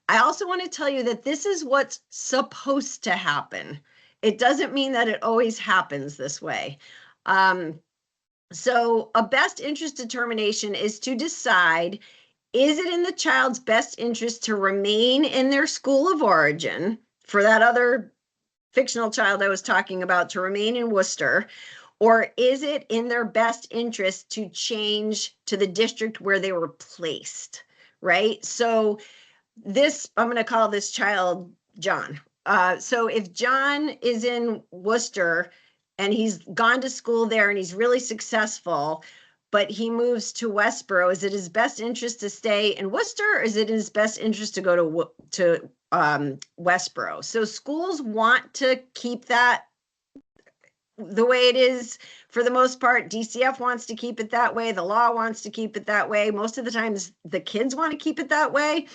I also want to tell you that this is what's supposed to happen. It doesn't mean that it always happens this way. So a best interest determination is to decide, is it in the child's best interest to remain in their school of origin, for that other fictional child I was talking about to remain in Worcester, Or is it in their best interest to change to the district where they were placed, right? So this, I'm going to call this child John. So if John is in Worcester and he's gone to school there and he's really successful, but he moves to Westboro, is it his best interest to stay in Worcester, or is it in his best interest to go to Westboro? So schools want to keep that the way it is for the most part. DCF wants to keep it that way. The law wants to keep it that way. Most of the times the kids want to keep it that way.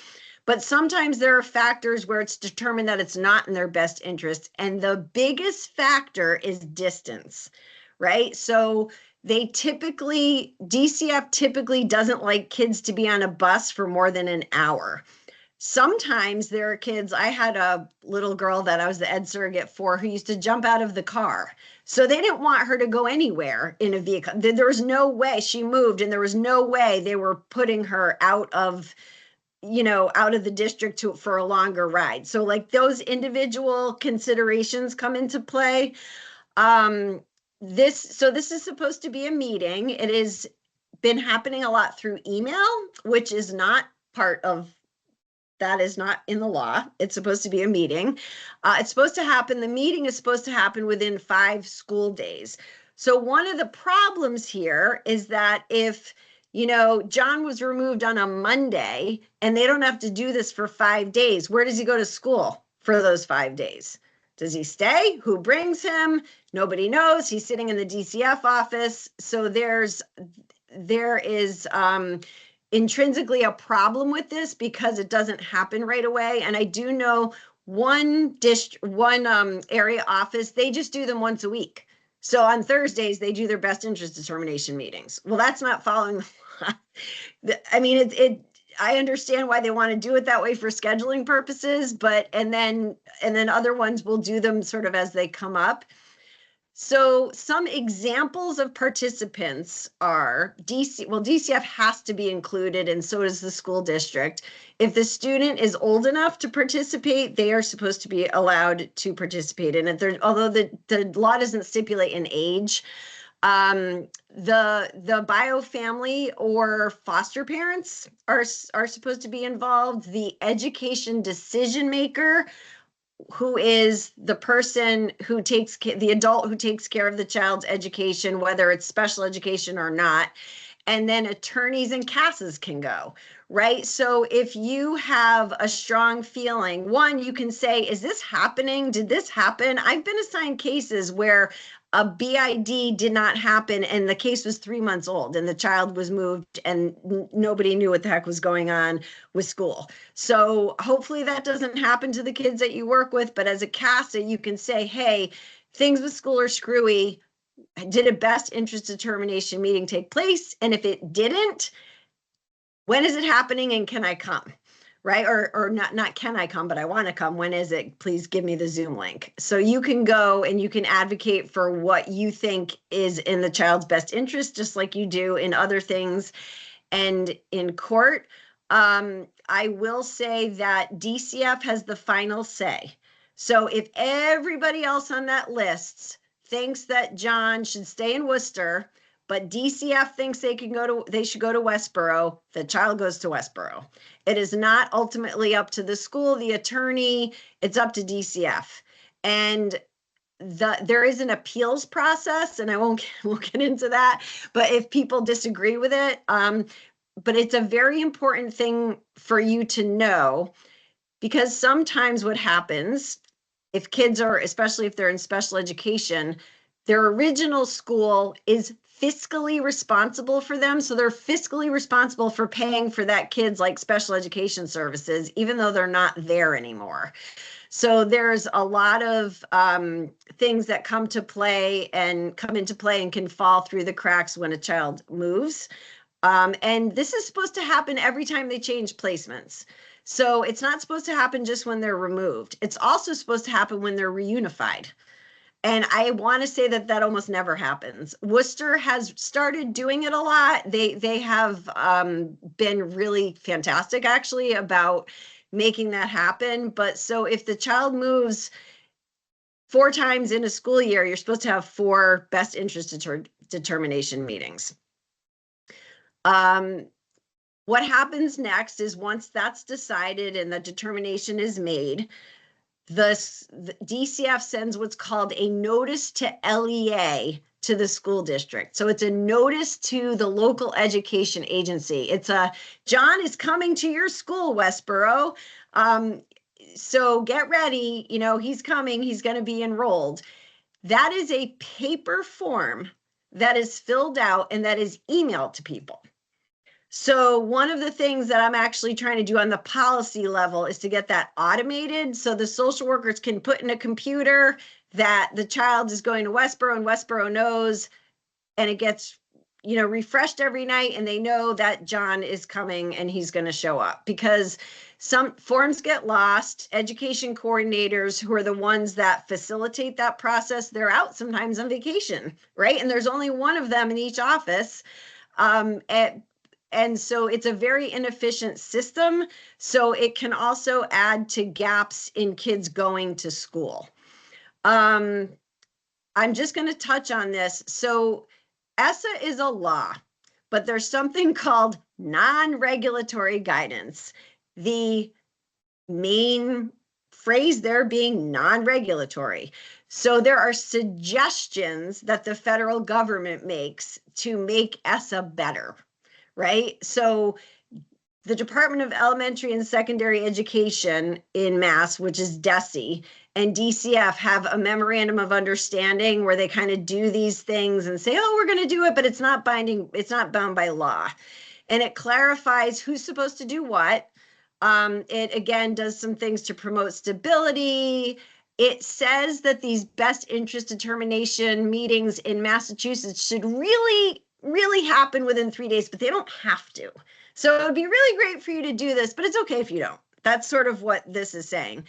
But sometimes there are factors where it's determined that it's not in their best interest. And the biggest factor is distance, right? So DCF typically doesn't like kids to be on a bus for more than an hour. Sometimes there are kids, I had a little girl that I was the ed surrogate for who used to jump out of the car. So they didn't want her to go anywhere in a vehicle. There was no way. She moved and there was no way they were putting her out of the district for a longer ride. So like those individual considerations come into play. This is supposed to be a meeting. It has been happening a lot through email, which is not that is not in the law. It's supposed to be a meeting. The meeting is supposed to happen within 5 school days. So one of the problems here is that if John was removed on a Monday and they don't have to do this for 5 days, where does he go to school for those 5 days? Does he stay? Who brings him? Nobody knows. He's sitting in the DCF office. So there is intrinsically a problem with this because it doesn't happen right away. And I do know one area office, they just do them once a week. So on Thursdays, they do their best interest determination meetings. Well, that's not following the law. I mean, I understand why they want to do it that way for scheduling purposes, and then other ones will do them sort of as they come up. So some examples of participants are DCF has to be included, and so does the school district. If the student is old enough to participate, they are supposed to be allowed to participate in it. Although the law doesn't stipulate an age. The bio family or foster parents are supposed to be involved. The education decision maker, who is the person the adult who takes care of the child's education, whether it's special education or not. And then attorneys and CASAs can go, right? So if you have a strong feeling, one, you can say, is this happening? Did this happen? I've been assigned cases where a BID did not happen and the case was 3 months old and the child was moved and nobody knew what the heck was going on with school. So hopefully that doesn't happen to the kids that you work with, but as a CASA, you can say, hey, things with school are screwy. Did a best interest determination meeting take place? And if it didn't, when is it happening and can I come? Right? Or not can I come, but I want to come. When is it? Please give me the Zoom link. So you can go and you can advocate for what you think is in the child's best interest, just like you do in other things. And in court, I will say that DCF has the final say. So if everybody else on that list thinks that John should stay in Worcester, but DCF thinks they should go to Westboro, the child goes to Westboro. It is not ultimately up to the school, the attorney, it's up to DCF. And there is an appeals process, and I won't get into that, but if people disagree with it, but it's a very important thing for you to know, because sometimes what happens if kids are, especially if they're in special education, their original school is fiscally responsible for them. So they're fiscally responsible for paying for that kid's like special education services, even though they're not there anymore. So there's a lot of things that come into play and can fall through the cracks when a child moves. And this is supposed to happen every time they change placements. So it's not supposed to happen just when they're removed. It's also supposed to happen when they're reunified. And I want to say that almost never happens. Worcester has started doing it a lot. They have been really fantastic, actually, about making that happen. But so if the child moves 4 times in a school year, you're supposed to have 4 best interest determination meetings. What happens next is once that's decided and the determination is made, the DCF sends what's called a notice to LEA to the school district. So it's a notice to the local education agency. It's a, John is coming to your school, Westboro. So get ready, you know, he's coming, he's going to be enrolled. That is a paper form that is filled out and that is emailed to people. So one of the things that I'm actually trying to do on the policy level is to get that automated so the social workers can put in a computer that the child is going to Westboro and Westboro knows, and it gets, you know, refreshed every night and they know that John is coming and he's going to show up, because some forms get lost. Education coordinators, who are the ones that facilitate that process, they're out sometimes on vacation, right? And there's only one of them in each office. And so it's a very inefficient system. So it can also add to gaps in kids going to school. I'm just going to touch on this. So ESSA is a law, but there's something called non-regulatory guidance. The main phrase there being non-regulatory. So there are suggestions that the federal government makes to make ESSA better. Right? So the Department of Elementary and Secondary Education in Mass, which is DESE, and DCF have a memorandum of understanding where they kind of do these things and say, oh, we're going to do it, but it's not binding, it's not bound by law. And it clarifies who's supposed to do what. It again does some things to promote stability. It says that these best interest determination meetings in Massachusetts should really happen within 3 days, but they don't have to. So it would be really great for you to do this, but it's okay if you don't. That's sort of what this is saying.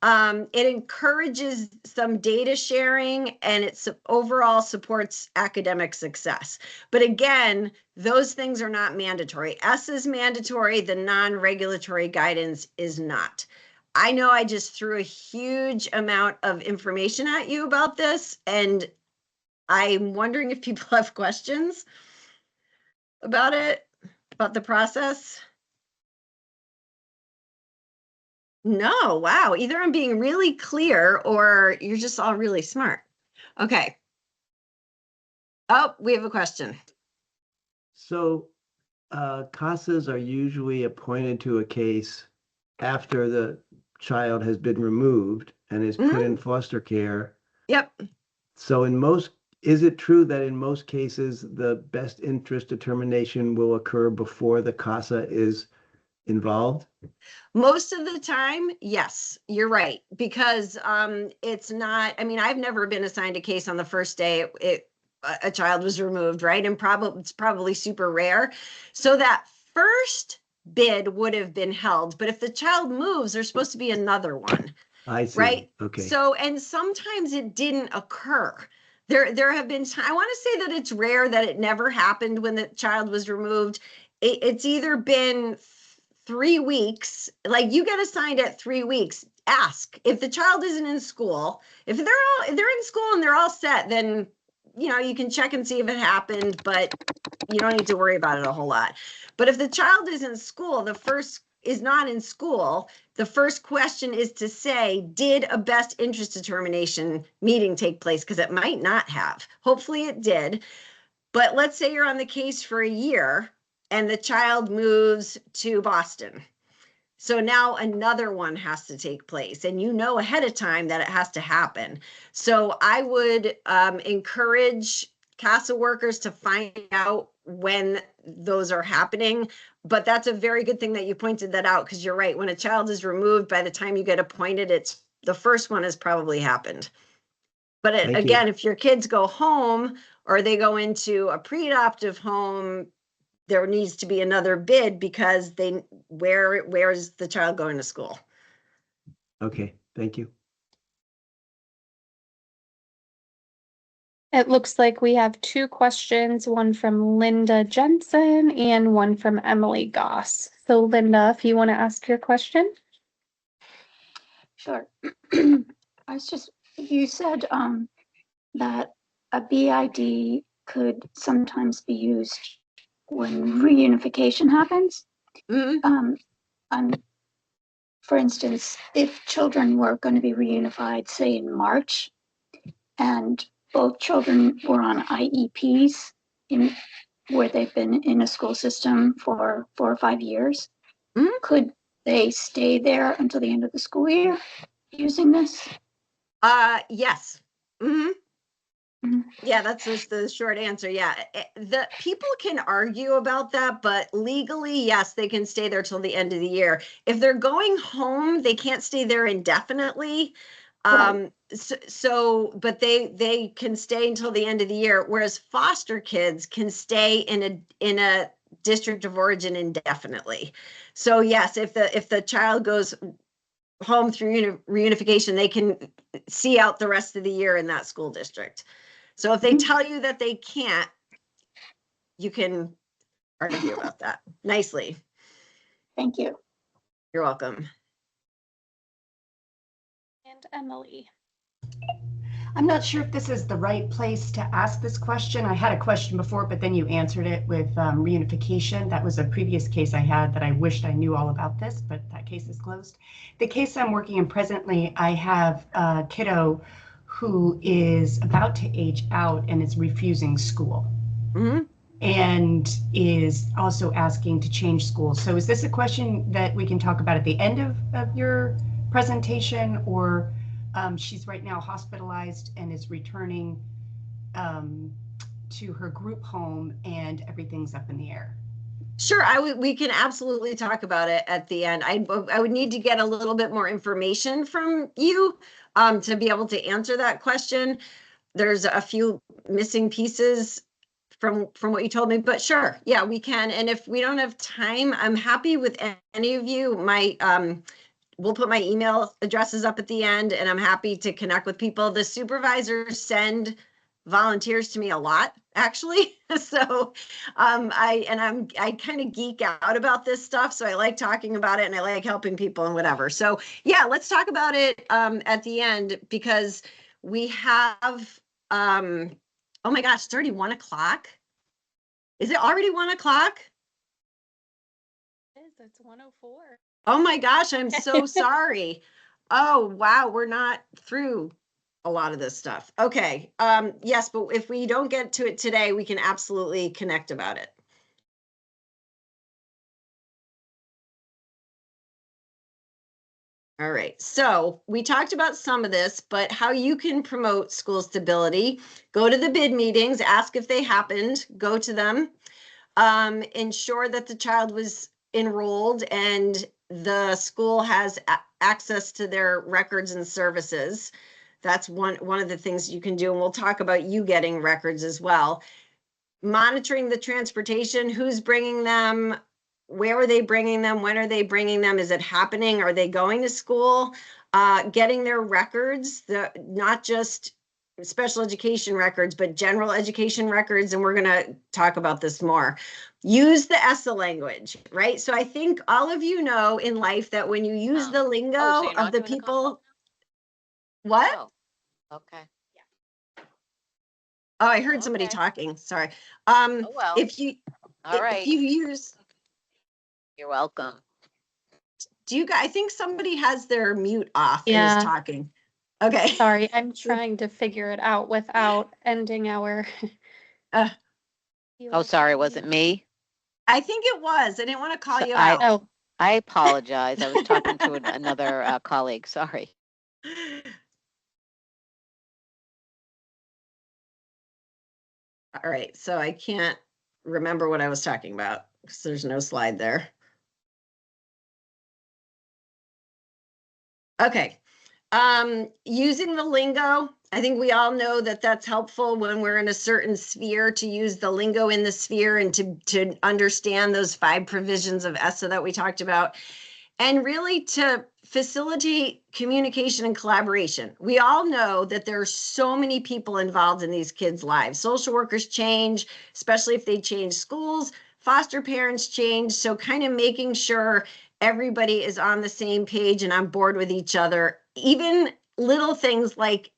It encourages some data sharing and it overall supports academic success. But again, those things are not mandatory. ESSA is mandatory, the non-regulatory guidance is not. I know I just threw a huge amount of information at you about this, and I'm wondering if people have questions about it, about the process. No, wow. Either I'm being really clear or you're just all really smart. Okay. Oh, we have a question. So CASAs are usually appointed to a case after the child has been removed and is put in foster care. Yep. So is it true that in most cases, the best interest determination will occur before the CASA is involved? Most of the time, yes, you're right. Because it's not, I mean, I've never been assigned a case on the first day a child was removed, right? And it's probably super rare. So that first bid would have been held. But if the child moves, there's supposed to be another one. I see. Right? Okay. So, and sometimes it didn't occur. There have been, I want to say that it's rare that it never happened when the child was removed. It's either been 3 weeks, like you get assigned at 3 weeks. Ask if the child isn't in school. If they're in school and they're all set, then you know you can check and see if it happened, but you don't need to worry about it a whole lot. But if the child is in school, is not in school, the first question is to say, did a best interest determination meeting take place? Because it might not have. Hopefully it did. But let's say you're on the case for a year and the child moves to Boston. So now another one has to take place, and you know ahead of time that it has to happen. So I would encourage CASA workers to find out when those are happening. But that's a very good thing that you pointed that out, because you're right. When a child is removed, by the time you get appointed, the first one has probably happened. But again, if your kids go home or they go into a pre-adoptive home, there needs to be another bid because where is the child going to school? Okay, thank you. It looks like we have 2 questions, one from Linda Jensen and one from Emily Goss. So Linda, if you want to ask your question. Sure. I was just You said that a BID could sometimes be used when reunification happens. Mhm. For instance, if children were going to be reunified, say in March, and both children were on IEPs where they've been in a school system for 4 or 5 years, Mhm. could they stay there until the end of the school year using this? Yes. Hmm. Mhm. Yeah, that's the short answer. Yeah, the people can argue about that, but legally, yes, they can stay there till the end of the year. If they're going home, they can't stay there indefinitely. Right. But they can stay until the end of the year, whereas foster kids can stay in a district of origin indefinitely. So yes, if the child goes home through reunification, they can see out the rest of the year in that school district. So if they Mhm. tell you that they can't, you can argue about that nicely. Thank you. You're welcome. And Emily. I'm not sure if this is the right place to ask this question. I had a question before, but then you answered it with reunification. That was a previous case I had that I wished I knew all about this, but that case is closed. The case I'm working in presently, I have a kiddo who is about to age out and is refusing school. Mm-hmm. And is also asking to change schools. So is this a question that we can talk about at the end of your presentation, or she's right now hospitalized and is returning to her group home and everything's up in the air? Sure, we can absolutely talk about it at the end. I would need to get a little bit more information from you to be able to answer that question. There's a few missing pieces from what you told me, but sure, yeah, we can. And if we don't have time, I'm happy with any of you. We'll put my email addresses up at the end, and I'm happy to connect with people. The supervisors send volunteers to me a lot, actually. So I kind of geek out about this stuff. So I like talking about it and I like helping people and whatever. So yeah, let's talk about it at the end, because we have oh my gosh, it's already 1 o'clock. Is it already 1 o'clock? It's 1:04. Oh my gosh, I'm so sorry. Oh, wow, we're not through a lot of this stuff. Okay. Yes, but if we don't get to it today, we can absolutely connect about it. All right, so we talked about some of this, but how you can promote school stability: go to the bid meetings, ask if they happened, go to them, ensure that the child was enrolled and the school has access to their records and services. That's one of the things you can do, and we'll talk about you getting records as well. Monitoring the transportation, who's bringing them, where are they bringing them, when are they bringing them, is it happening, are they going to school, getting their records, not just special education records, but general education records, and we're going to talk about this more. Use the ESSA language, right? So I think all of you know in life that when you use the lingo so you're of not the doing the people, what? Oh, okay. Oh, I heard somebody Okay. talking. Sorry. Oh, well. If you All if right. you use, You're welcome. do you guys, I think somebody has their mute off and Yeah. is talking. Okay. Sorry, I'm trying to figure it out without ending our. Uh, Oh, sorry, was it me? I think it was. I didn't want to call So you I- out. Oh, I apologize. I was talking to another colleague. Sorry. All right. So I can't remember what I was talking about because there's no slide there. Okay. Using the lingo, I think we all know that that's helpful when we're in a certain sphere, to use the lingo in the sphere and to understand those 5 provisions of ESSA that we talked about, and really to facilitate communication and collaboration. We all know that there are so many people involved in these kids' lives. Social workers change, especially if they change schools. Foster parents change. So kind of making sure everybody is on the same page and on board with each other. Even little things like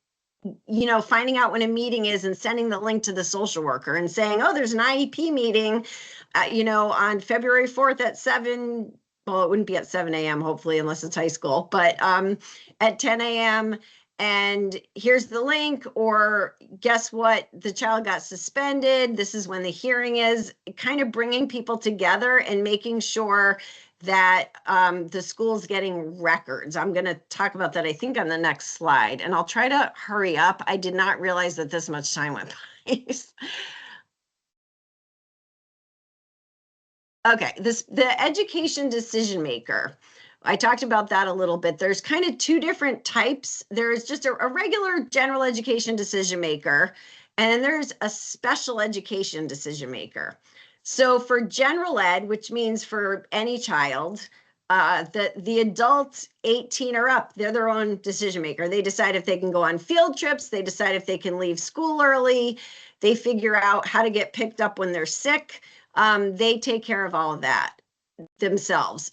finding out when a meeting is and sending the link to the social worker and saying, oh, there's an IEP meeting, on February 4th at 7. Well, it wouldn't be at 7 a.m. hopefully, unless it's high school, but at 10 a.m. And here's the link, or guess what? The child got suspended. This is when the hearing is. Kind of bringing people together and making sure that the school's getting records. I'm going to talk about that, I think, on the next slide, and I'll try to hurry up. I did not realize that this much time went by. Okay, the education decision maker. I talked about that a little bit. There's kind of two different types. There's just a regular general education decision maker, and then there's a special education decision maker. So for general ed, which means for any child, the adults 18 or up, they're their own decision maker. They decide if they can go on field trips. They decide if they can leave school early. They figure out how to get picked up when they're sick. They take care of all of that themselves.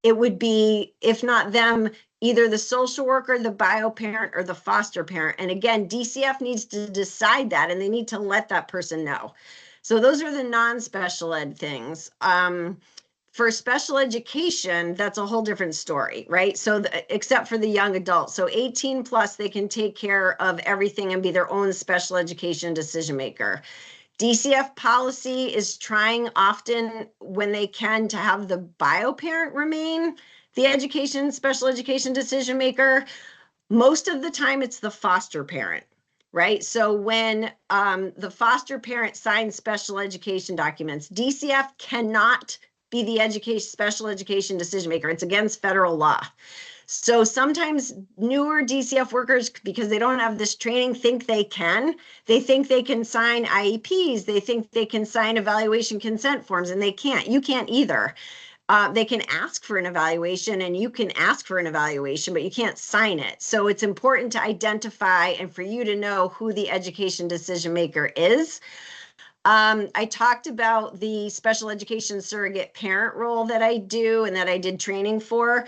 It would be, if not them, either the social worker, the bio parent, or the foster parent. And again, DCF needs to decide that, and they need to let that person know. So those are the non-special ed things. For special education, that's a whole different story, right? So except for the young adults. So 18 plus, they can take care of everything and be their own special education decision maker. DCF policy is trying often when they can to have the bio parent remain the special education decision maker. Most of the time it's the foster parent, right? So when the foster parent signs special education documents, DCF cannot be the special education decision maker. It's against federal law. So sometimes newer DCF workers, because they don't have this training, think they can. They think they can sign IEPs. They think they can sign evaluation consent forms, and they can't. You can't either. They can ask for an evaluation, and you can ask for an evaluation, but you can't sign it. So it's important to identify and for you to know who the education decision maker is. I talked about the special education surrogate parent role that I do and that I did training for.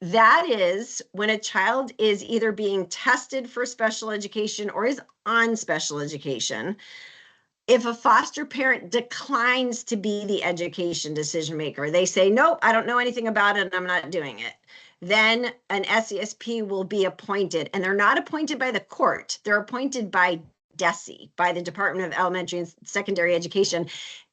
That is when a child is either being tested for special education or is on special education. If a foster parent declines to be the education decision maker, they say, nope, I don't know anything about it and I'm not doing it, then an SESP will be appointed. And they're not appointed by the court. They're appointed by DESE, by the Department of Elementary and Secondary Education.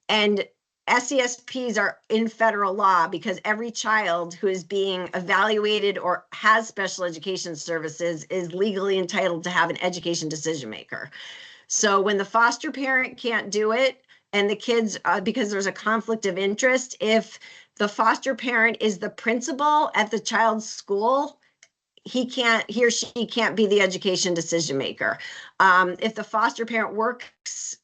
And SESPs are in federal law because every child who is being evaluated or has special education services is legally entitled to have an education decision maker. So when the foster parent can't do it and the kids, because there's a conflict of interest, if the foster parent is the principal at the child's school, he or she can't be the education decision maker. If the foster parent works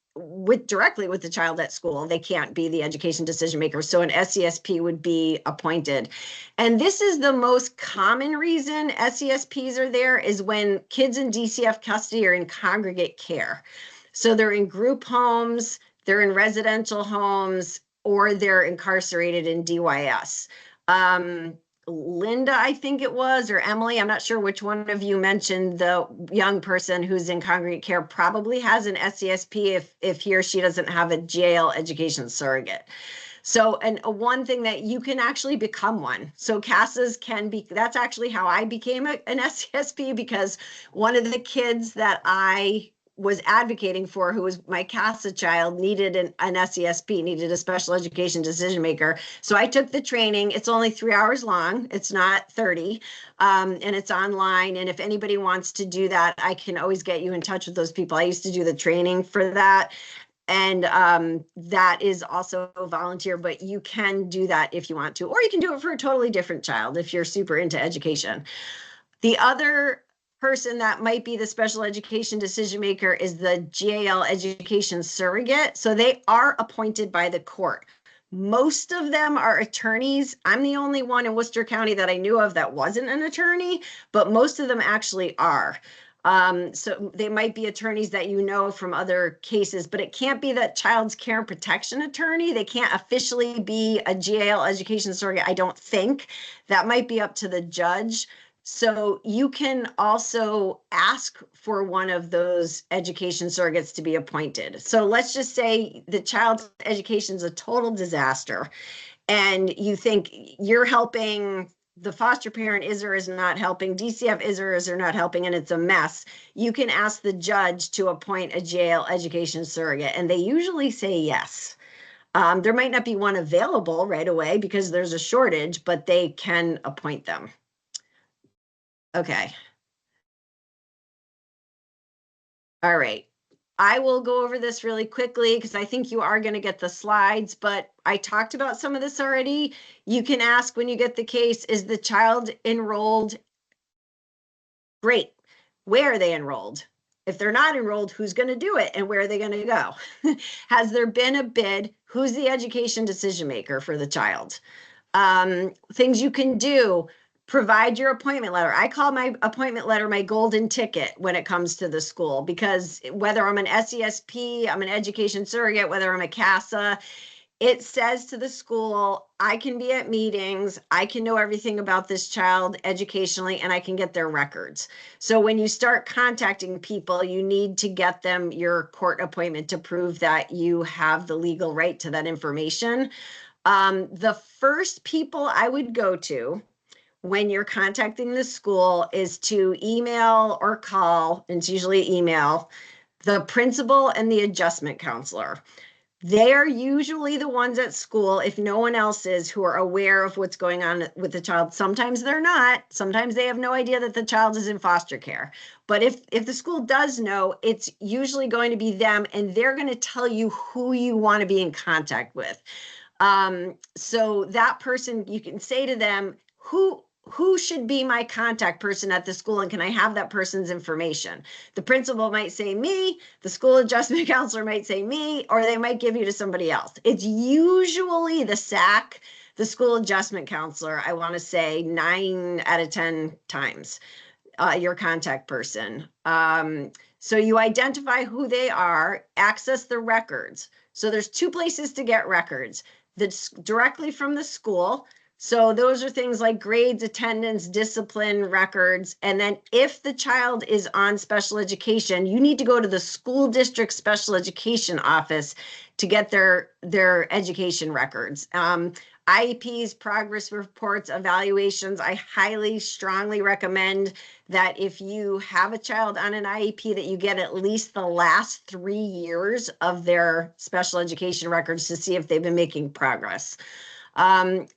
directly with the child at school, they can't be the education decision maker. So an SESP would be appointed. And this is the most common reason SESPs are there, is when kids in DCF custody are in congregate care. So they're in group homes, they're in residential homes, or they're incarcerated in DYS. Linda, I think it was, or Emily, I'm not sure which one of you mentioned the young person who's in congregate care probably has an SESP if he or she doesn't have a jail education surrogate. So, and one thing that you can actually become one. So CASAs can be, that's actually how I became an SESP, because one of the kids that I was advocating for, who was my CASA child, needed an SESP, needed a special education decision maker. So I took the training. It's only 3 hours long. It's not 30, and it's online. And if anybody wants to do that, I can always get you in touch with those people. I used to do the training for that. And that is also volunteer, but you can do that if you want to, or you can do it for a totally different child if you're super into education. The other person that might be the special education decision maker is the GAL education surrogate. So they are appointed by the court. Most of them are attorneys. I'm the only one in Worcester County that I knew of that wasn't an attorney, but most of them actually are. So they might be attorneys that you know from other cases, but it can't be that child's care and protection attorney. They can't officially be a GAL education surrogate, I don't think. That might be up to the judge. So you can also ask for one of those education surrogates to be appointed. So let's just say the child's education is a total disaster and you think you're helping, the foster parent is or is not helping, DCF is or is not helping, and it's a mess. You can ask the judge to appoint a jail education surrogate, and they usually say yes. There might not be one available right away because there's a shortage, but they can appoint them. Okay. All right. I will go over this really quickly because I think you are going to get the slides, but I talked about some of this already. You can ask when you get the case, is the child enrolled? Great. Where are they enrolled? If they're not enrolled, who's going to do it and where are they going to go? Has there been a bid? Who's the education decision maker for the child? Things you can do. Provide your appointment letter. I call my appointment letter my golden ticket when it comes to the school, because whether I'm an SESP, I'm an education surrogate, whether I'm a CASA, it says to the school, I can be at meetings, I can know everything about this child educationally, and I can get their records. So when you start contacting people, you need to get them your court appointment to prove that you have the legal right to that information. The first people I would go to when you're contacting the school is to email or call, and it's usually email, the principal and the adjustment counselor. They are usually the ones at school, if no one else is, who are aware of what's going on with the child. Sometimes they're not. Sometimes they have no idea that the child is in foster care. But if the school does know, it's usually going to be them, and they're going to tell you who you want to be in contact with. So that person, you can say to them, who should be my contact person at the school, and can I have that person's information? The principal might say me, the school adjustment counselor might say me, or they might give you to somebody else. It's usually the SAC, the school adjustment counselor, I want to say 9 out of 10 times, your contact person. So you identify who they are, access the records. So there's 2 places to get records. That's directly from the school. So those are things like grades, attendance, discipline, records. And then if the child is on special education, you need to go to the school district special education office to get their education records. IEPs, progress reports, evaluations. I highly, strongly recommend that if you have a child on an IEP, that you get at least the last 3 years of their special education records to see if they've been making progress.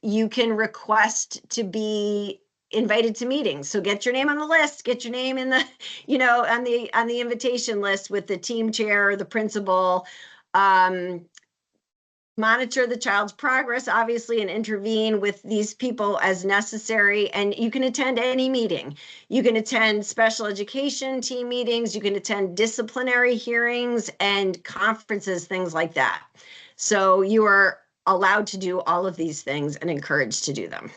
You can request to be invited to meetings. So get your name on the list, get your name in the, on the invitation list with the team chair or the principal. Monitor the child's progress, obviously, and intervene with these people as necessary. And you can attend any meeting. You can attend special education team meetings. You can attend disciplinary hearings and conferences, things like that. So you are allowed to do all of these things and encouraged to do them.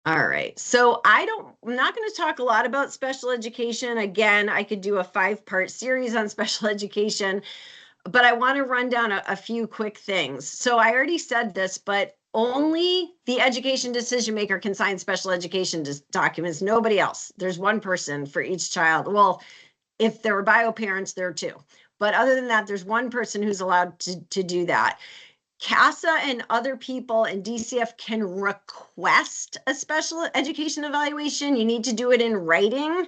All right, so I'm not going to talk a lot about special education. Again, I could do a 5-part series on special education, but I want to run down a few quick things. So I already said this, but only the education decision maker can sign special education documents, nobody else. There's one person for each child. Well, if there are bio parents, there are 2. But other than that, there's one person who's allowed to do that. CASA and other people in DCF can request a special education evaluation. You need to do it in writing,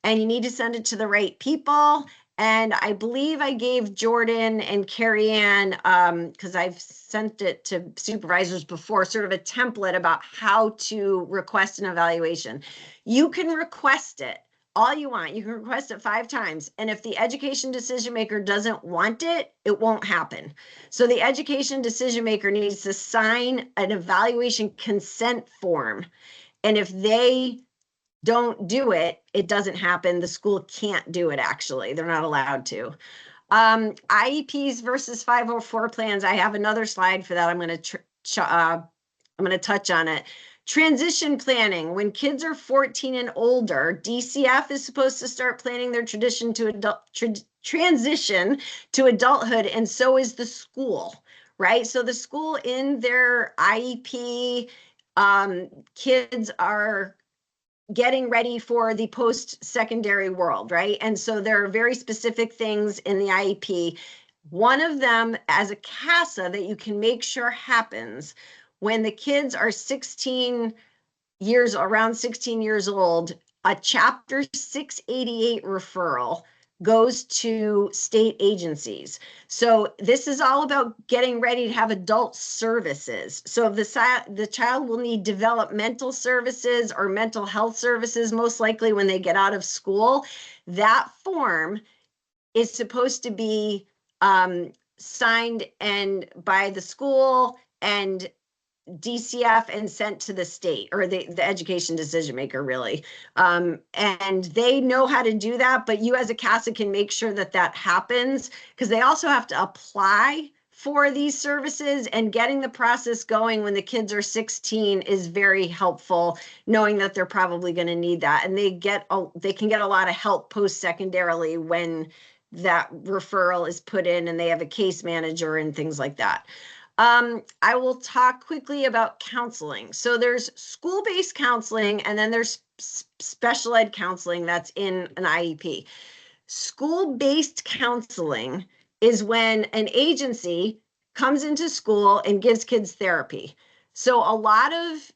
and you need to send it to the right people. And I believe I gave Jordan and Carrie Ann, because I've sent it to supervisors before, sort of a template about how to request an evaluation. You can request it all you want. You can request it 5 times. And if the education decision maker doesn't want it, it won't happen. So the education decision maker needs to sign an evaluation consent form. And if they don't do it, it doesn't happen. The school can't do it, actually. They're not allowed to. IEPs versus 504 plans. I have another slide for that. I'm going to touch on it. Transition planning. When kids are 14 and older, DCF is supposed to start planning their transition to adulthood, and so is the school, right? So the school in their IEP, kids are getting ready for the post-secondary world, right? And so there are very specific things in the IEP. One of them, as a CASA, that you can make sure happens when the kids are around 16 years old, a Chapter 688 referral goes to state agencies. So this is all about getting ready to have adult services. So the child will need developmental services or mental health services, most likely when they get out of school. That form is supposed to be signed and by the school and DCF and sent to the state or the education decision maker, really. And they know how to do that, but you as a CASA can make sure that that happens, because they also have to apply for these services, and getting the process going when the kids are 16 is very helpful, knowing that they're probably going to need that. And they can get a lot of help post-secondarily when that referral is put in and they have a case manager and things like that. I will talk quickly about counseling. So there's school-based counseling, and then there's special ed counseling that's in an IEP. School-based counseling is when an agency comes into school and gives kids therapy. So a lot of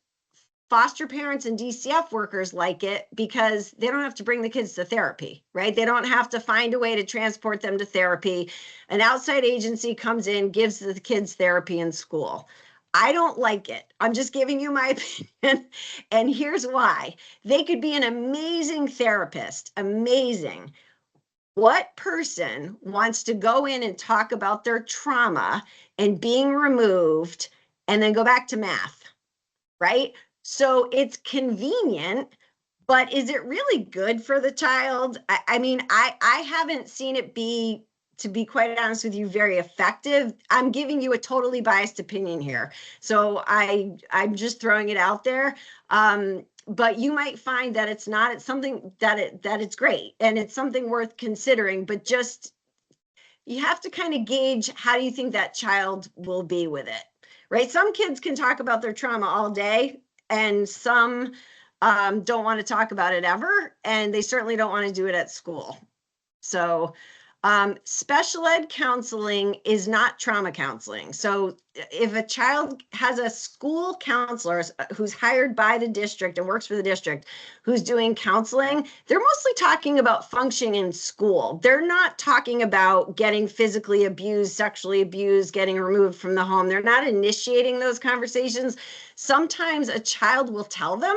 foster parents and DCF workers like it because they don't have to bring the kids to therapy, right? They don't have to find a way to transport them to therapy. An outside agency comes in, gives the kids therapy in school. I don't like it. I'm just giving you my opinion. And here's why. They could be an amazing therapist, amazing. What person wants to go in and talk about their trauma and being removed and then go back to math, right? So it's convenient, but is it really good for the child? I mean, I haven't seen it be, to be quite honest with you, very effective. I'm giving you a totally biased opinion here. So I'm just throwing it out there. But you might find that it's not, it's something that it's great and it's something worth considering, but just, you have to kind of gauge how do you think that child will be with it, right? Some kids can talk about their trauma all day, and some don't want to talk about it ever, and they certainly don't want to do it at school. So special ed counseling is not trauma counseling. So if a child has a school counselor who's hired by the district and works for the district who's doing counseling, they're mostly talking about functioning in school. They're not talking about getting physically abused, sexually abused, getting removed from the home. They're not initiating those conversations. Sometimes a child will tell them,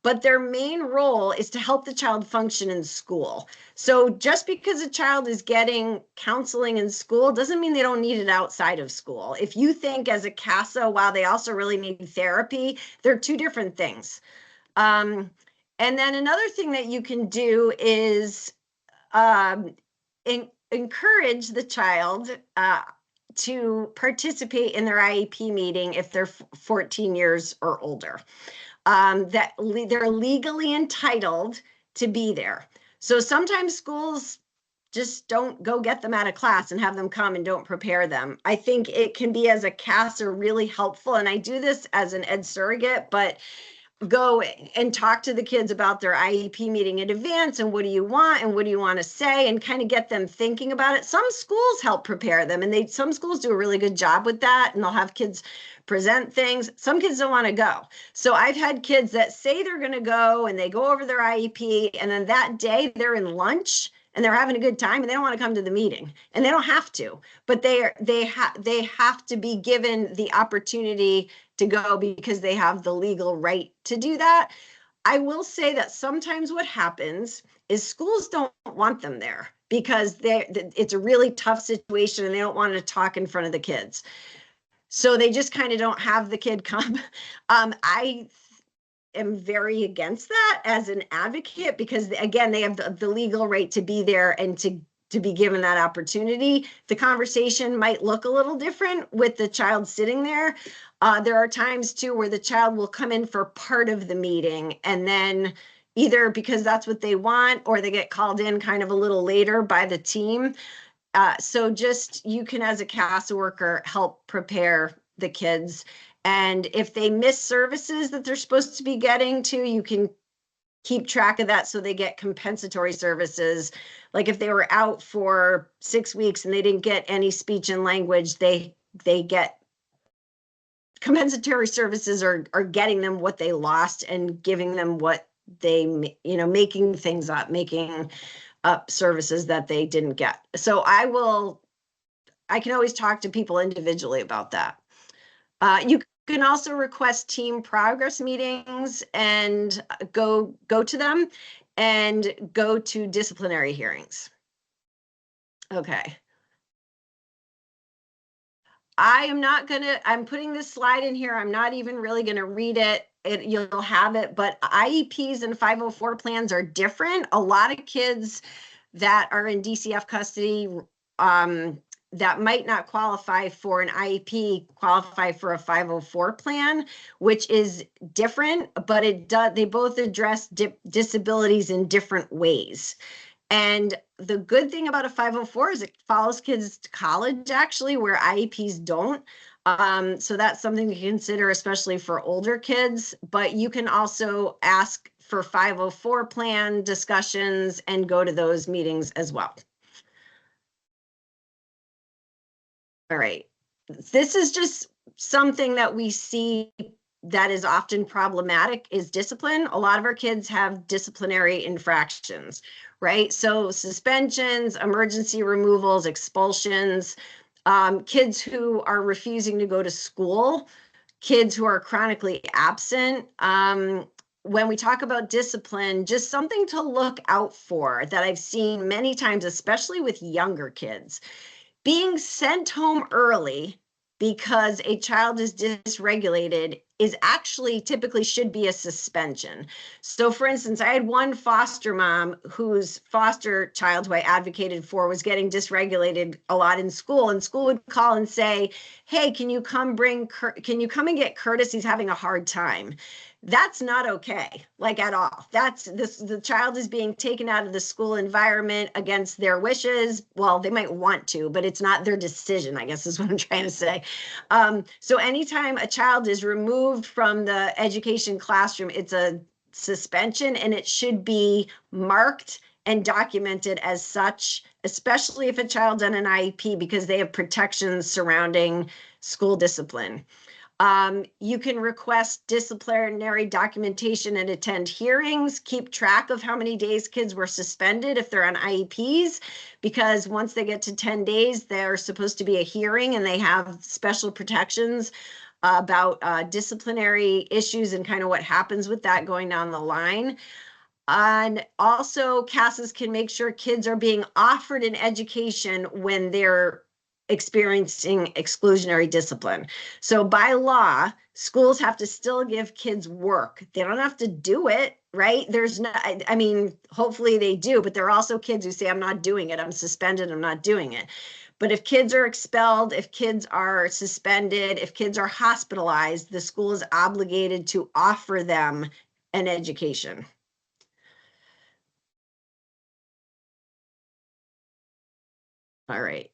but their main role is to help the child function in school. So just because a child is getting counseling in school doesn't mean they don't need it outside of school. If you think as a CASA, wow, they also really need therapy, they're two different things. And then another thing that you can do is encourage the child to participate in their IEP meeting if they're 14 years or older. That they're legally entitled to be there. So sometimes schools just don't go get them out of class and have them come and don't prepare them. I think it can be, as a CASA, really helpful. And I do this as an ed surrogate, but go and talk to the kids about their IEP meeting in advance and what do you want and what do you want to say, and kind of get them thinking about it. Some schools help prepare them, and some schools do a really good job with that, and they'll have kids present things. Some kids don't want to go. So I've had kids that say they're going to go and they go over their IEP, and then that day they're in lunch and they're having a good time and they don't want to come to the meeting, and they don't have to, but they have to be given the opportunity to go because they have the legal right to do that. I will say that sometimes what happens is schools don't want them there because it's a really tough situation and they don't want to talk in front of the kids. So they just kind of don't have the kid come. I am very against that as an advocate because, again, they have the legal right to be there and to be given that opportunity. The conversation might look a little different with the child sitting there. There are times too where the child will come in for part of the meeting, and then either because that's what they want or they get called in kind of a little later by the team. So just, you can, as a CASA worker, help prepare the kids. And if they miss services that they're supposed to be getting to, you can keep track of that so they get compensatory services. Like if they were out for 6 weeks and they didn't get any speech and language, they get compensatory services, are getting them what they lost and giving them what they, you know, making things up, making up services that they didn't get. So I can always talk to people individually about that. You can also request team progress meetings and go to them, and go to disciplinary hearings. Okay. I'm putting this slide in here. I'm not even really gonna read it. You'll have it, but IEPs and 504 plans are different. A lot of kids that are in DCF custody, that might not qualify for an IEP qualify for a 504 plan, which is different, but they both address disabilities in different ways. And the good thing about a 504 is it follows kids to college, actually, where IEPs don't. So that's something to consider, especially for older kids. But you can also ask for 504 plan discussions and go to those meetings as well. All right. This is just something that we see that is often problematic, is discipline. A lot of our kids have disciplinary infractions, right? So suspensions, emergency removals, expulsions, kids who are refusing to go to school, kids who are chronically absent. When we talk about discipline, just something to look out for that I've seen many times, especially with younger kids. Being sent home early because a child is dysregulated is actually typically should be a suspension. So for instance, I had one foster mom whose foster child, who I advocated for, was getting dysregulated a lot in school, and school would call and say, hey, can you come and get Curtis? He's having a hard time. That's not okay, like at all. The child is being taken out of the school environment against their wishes. Well, they might want to, but it's not their decision, I guess is what I'm trying to say. So anytime a child is removed from the education classroom, it's a suspension, and it should be marked and documented as such, especially if a child's on an IEP, because they have protections surrounding school discipline. You can request disciplinary documentation and attend hearings, keep track of how many days kids were suspended if they're on IEPs, because once they get to 10 days, they're supposed to be a hearing, and they have special protections about disciplinary issues and kind of what happens with that going down the line. And also, CASAs can make sure kids are being offered an education when they're experiencing exclusionary discipline. So by law, schools have to still give kids work. They don't have to do it, right? There's no, I mean, hopefully they do, but there are also kids who say, I'm not doing it, I'm suspended, I'm not doing it. But if kids are expelled, if kids are suspended, if kids are hospitalized, the school is obligated to offer them an education. All right.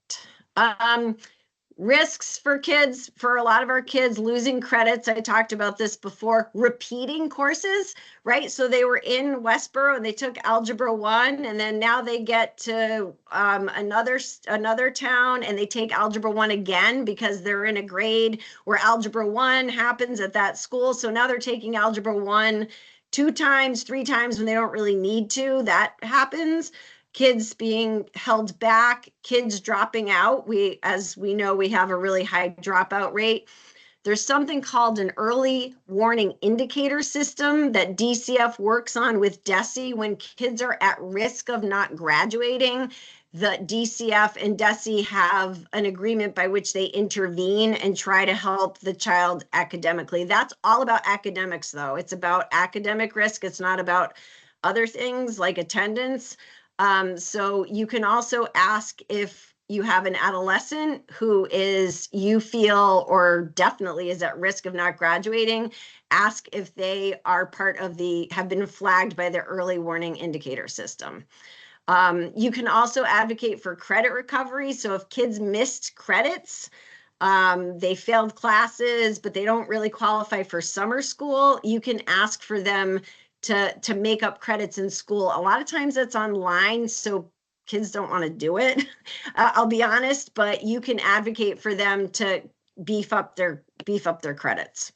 Risks for kids, for a lot of our kids, losing credits. I talked about this before. Repeating courses, right? So they were in Westboro and they took Algebra 1, and then now they get to another town and they take Algebra 1 again because they're in a grade where Algebra 1 happens at that school. So now they're taking Algebra 1 2 times, 3 times when they don't really need to. That happens. Kids being held back, kids dropping out. As we know, we have a really high dropout rate. There's something called an early warning indicator system that DCF works on with DESE. When kids are at risk of not graduating, the DCF and DESE have an agreement by which they intervene and try to help the child academically. That's all about academics, though. It's about academic risk. It's not about other things like attendance. So you can also ask if you have an adolescent who you feel or definitely is at risk of not graduating, ask if they are part of have been flagged by the early warning indicator system. You can also advocate for credit recovery. So if kids missed credits, they failed classes, but they don't really qualify for summer school, you can ask for them to make up credits in school. A lot of times it's online, so kids don't want to do it. I'll be honest, but you can advocate for them to beef up their credits.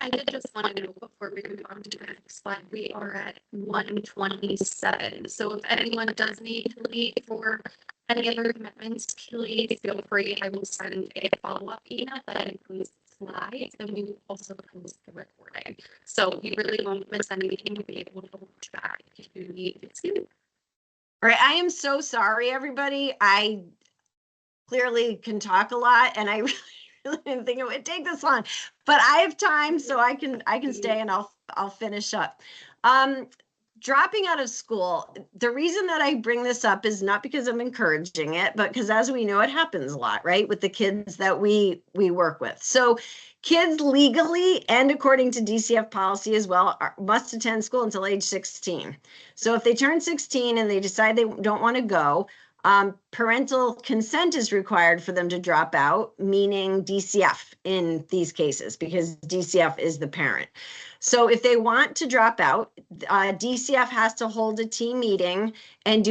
I did just want to know before we move on to the next slide, we are at 1:27. So if anyone does need to leave for any other commitments, please feel free. I will send a follow-up email that includes slides, and we will also post the recording. So you really won't miss anything. You'll be able to watch back if you need to. All right, I am so sorry, everybody. I clearly can talk a lot, and I really didn't think it would take this long, but I have time, so I can stay and I'll finish up. Dropping out of school, the reason that I bring this up is not because I'm encouraging it, but because as we know, it happens a lot, right? With the kids that we work with. So kids legally and according to DCF policy as well must attend school until age 16. So if they turn 16 and they decide they don't want to go, parental consent is required for them to drop out, meaning DCF in these cases, because DCF is the parent. So if they want to drop out, DCF has to hold a team meeting and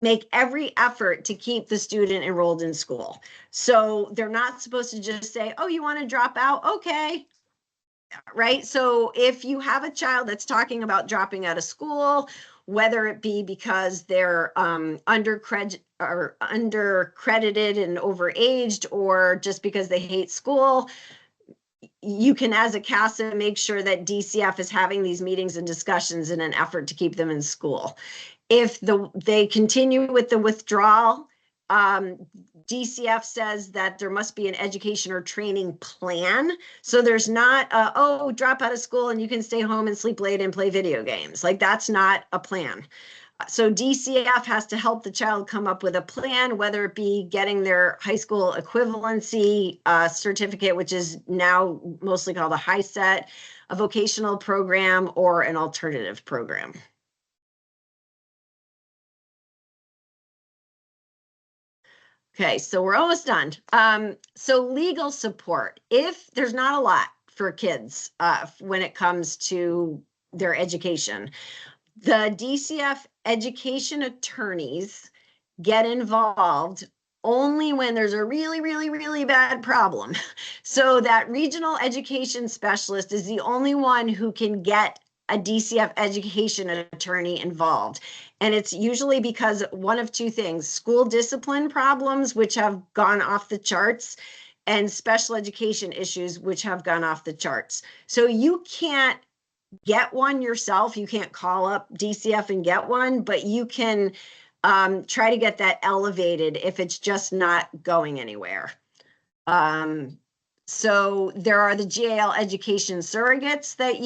make every effort to keep the student enrolled in school. So they're not supposed to just say, oh, you want to drop out? Okay. Right. So if you have a child that's talking about dropping out of school, whether it be because they're undercredited and overaged, or just because they hate school, you can, as a CASA, make sure that DCF is having these meetings and discussions in an effort to keep them in school. If they continue with the withdrawal, DCF says that there must be an education or training plan. So there's not drop out of school and you can stay home and sleep late and play video games. Like, that's not a plan. So DCF has to help the child come up with a plan, whether it be getting their high school equivalency certificate, which is now mostly called a high set, a vocational program, or an alternative program. Okay, so we're almost done. So legal support, if there's not a lot for kids when it comes to their education, the DCF education attorneys get involved only when there's a really, really, really bad problem. So that regional education specialist is the only one who can get a DCF education attorney involved. And it's usually because one of two things: school discipline problems, which have gone off the charts, and special education issues, which have gone off the charts. So you can't get one yourself. You can't call up DCF and get one, but you can try to get that elevated if it's just not going anywhere. So there are the GAL education surrogates that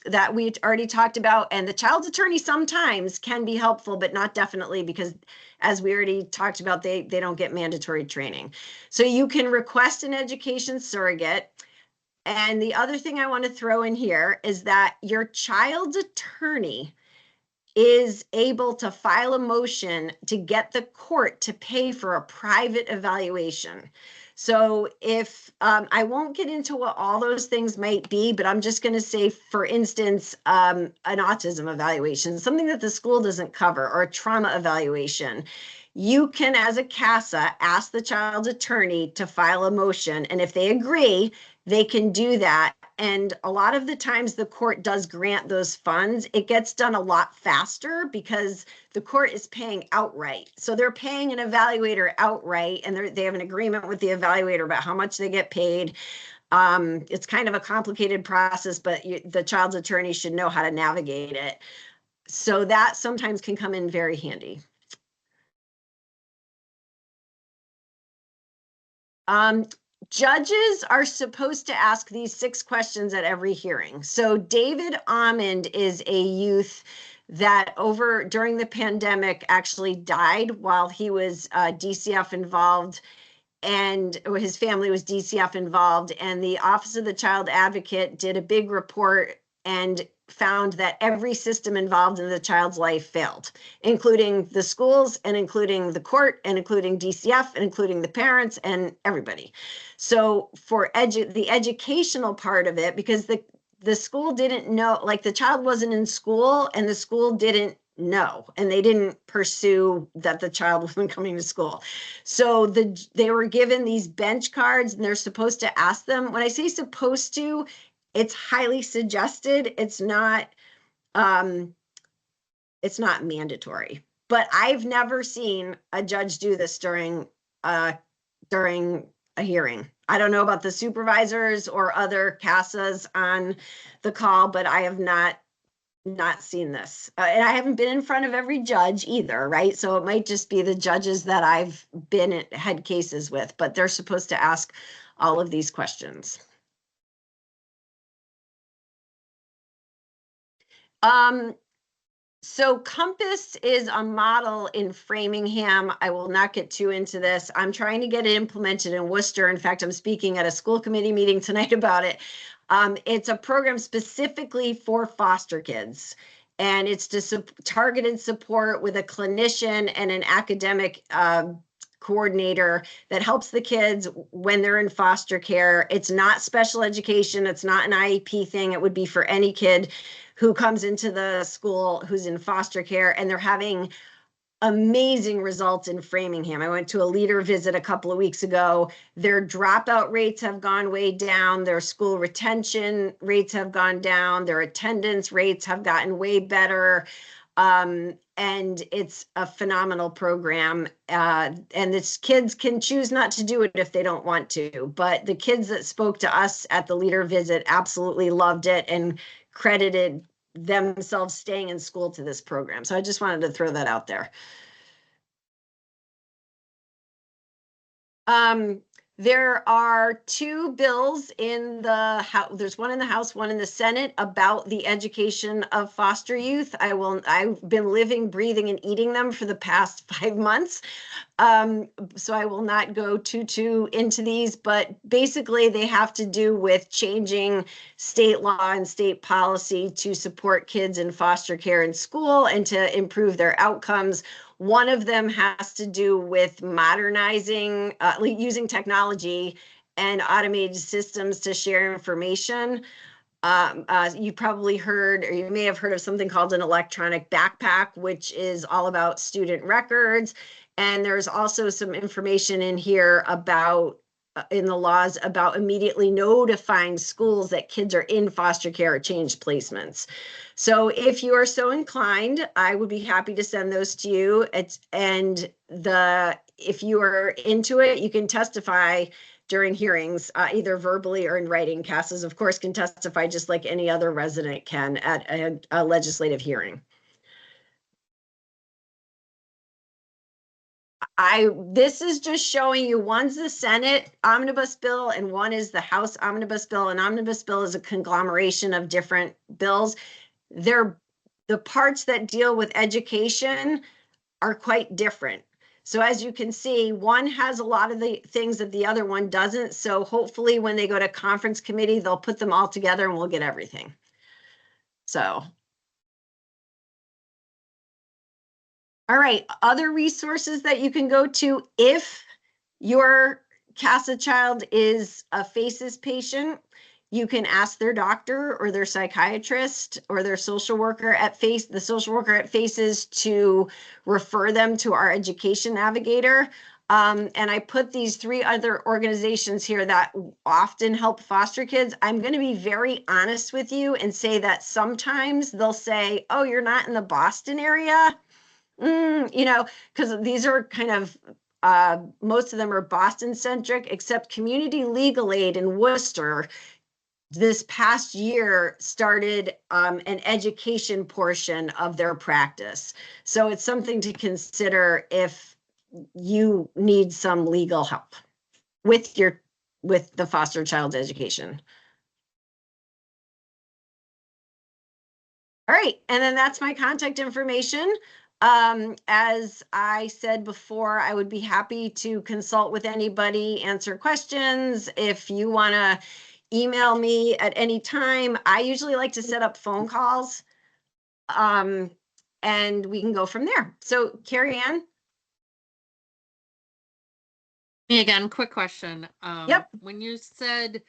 that we already talked about, and the child's attorney sometimes can be helpful, but not definitely, because as we already talked about, they don't get mandatory training. So you can request an education surrogate. And the other thing I want to throw in here is that your child's attorney is able to file a motion to get the court to pay for a private evaluation. So if I won't get into what all those things might be, but I'm just going to say, for instance, an autism evaluation, something that the school doesn't cover, or a trauma evaluation, you can, as a CASA, ask the child's attorney to file a motion. And if they agree, they can do that. And a lot of the times the court does grant those funds. It gets done a lot faster because the court is paying outright. So they're paying an evaluator outright, and they have an agreement with the evaluator about how much they get paid. It's kind of a complicated process, but the child's attorney should know how to navigate it. So that sometimes can come in very handy. Judges are supposed to ask these 6 questions at every hearing. So David Almond is a youth that during the pandemic actually died while he was DCF involved, and his family was DCF involved. And the Office of the Child Advocate did a big report and found that every system involved in the child's life failed, including the schools and including the court and including DCF and including the parents and everybody. So for the educational part of it, because the school didn't know, like the child wasn't in school and the school didn't know, and they didn't pursue that the child wasn't coming to school. So they were given these bench cards and they're supposed to ask them. When I say supposed to, it's highly suggested. It's not mandatory. But I've never seen a judge do this during a hearing. I don't know about the supervisors or other CASAs on the call, but I have not seen this. And I haven't been in front of every judge either, right? So it might just be the judges that I've had cases with, but they're supposed to ask all of these questions. So Compass is a model in Framingham. I will not get too into this. I'm trying to get it implemented in Worcester. In fact, I'm speaking at a school committee meeting tonight about it. It's a program specifically for foster kids, and it's to targeted support with a clinician and an academic coordinator that helps the kids when they're in foster care. It's not special education. It's not an IEP thing. It would be for any kid who comes into the school who's in foster care, and they're having amazing results in Framingham. I went to a leader visit a couple of weeks ago. Their dropout rates have gone way down. Their school retention rates have gone down. Their attendance rates have gotten way better. And it's a phenomenal program. And its kids can choose not to do it if they don't want to. But the kids that spoke to us at the leader visit absolutely loved it and credited themselves staying in school to this program. So I just wanted to throw that out there. There are two bills in the House. There's one in the House, one in the Senate about the education of foster youth. I've been living, breathing, and eating them for the past 5 months. So I will not go too into these, but basically they have to do with changing state law and state policy to support kids in foster care in school and to improve their outcomes. One of them has to do with modernizing, using technology and automated systems to share information. You probably heard, or you may have heard of something called an electronic backpack, which is all about student records. And there's also some information in here about, in the laws, about immediately notifying schools that kids are in foster care or changed placements. So if you are so inclined, I would be happy to send those to you. If you are into it, you can testify during hearings, either verbally or in writing. CASAs, of course, can testify just like any other resident can at a legislative hearing. This is just showing you, one's the Senate omnibus bill and one is the House omnibus bill. An omnibus bill is a conglomeration of different bills. The parts that deal with education are quite different. So as you can see, one has a lot of the things that the other one doesn't. So hopefully when they go to conference committee, they'll put them all together and we'll get everything. So. All right, other resources that you can go to if your CASA child is a FACES patient, you can ask their doctor or their psychiatrist or their social worker at the social worker at FACES to refer them to our education navigator. And I put these 3 other organizations here that often help foster kids. I'm going to be very honest with you and say that sometimes they'll say, oh, you're not in the Boston area. Because these are kind of, most of them are Boston centric, except Community Legal Aid in Worcester this past year started an education portion of their practice. So it's something to consider if you need some legal help with the foster child's education. All right, and then that's my contact information. As I said before, I would be happy to consult with anybody, answer questions. If you want to email me at any time. I usually like to set up phone calls. And we can go from there. So Carrie Ann? Me again, quick question. Yep. When you said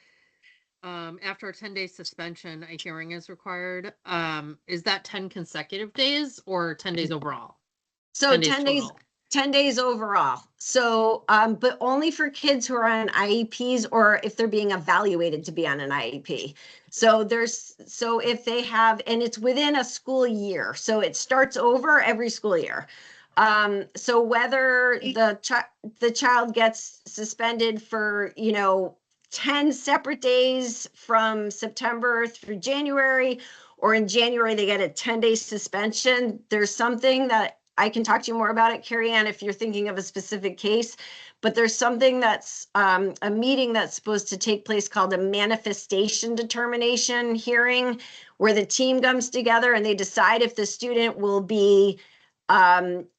after a 10-day suspension, a hearing is required, is that 10 consecutive days or 10 days overall? So 10 days total. 10 days overall. So, but only for kids who are on IEPs or if they're being evaluated to be on an IEP. So so if they have, and it's within a school year, so it starts over every school year. So whether the child gets suspended for, 10 separate days from September through January, or in January they get a 10-day suspension, there's something that I can talk to you more about it, Carrie Ann, if you're thinking of a specific case, but there's something that's a meeting that's supposed to take place called a manifestation determination hearing, where the team comes together and they decide if the student will be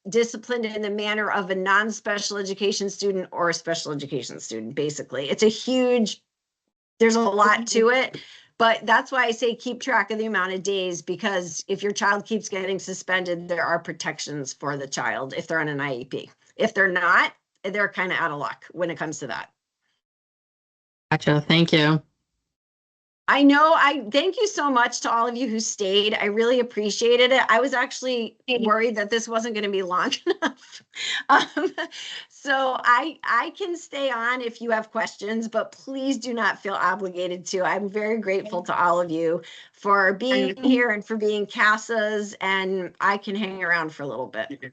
disciplined in the manner of a non-special education student or a special education student, basically. There's a lot to it. But that's why I say keep track of the amount of days, because if your child keeps getting suspended, there are protections for the child if they're on an IEP. If they're not, they're kind of out of luck when it comes to that. Gotcha. Thank you. I know. I thank you so much to all of you who stayed. I really appreciated it. I was actually worried that this wasn't going to be long enough. So I can stay on if you have questions, but please do not feel obligated to. I'm very grateful to all of you for being here and for being CASAs, and I can hang around for a little bit.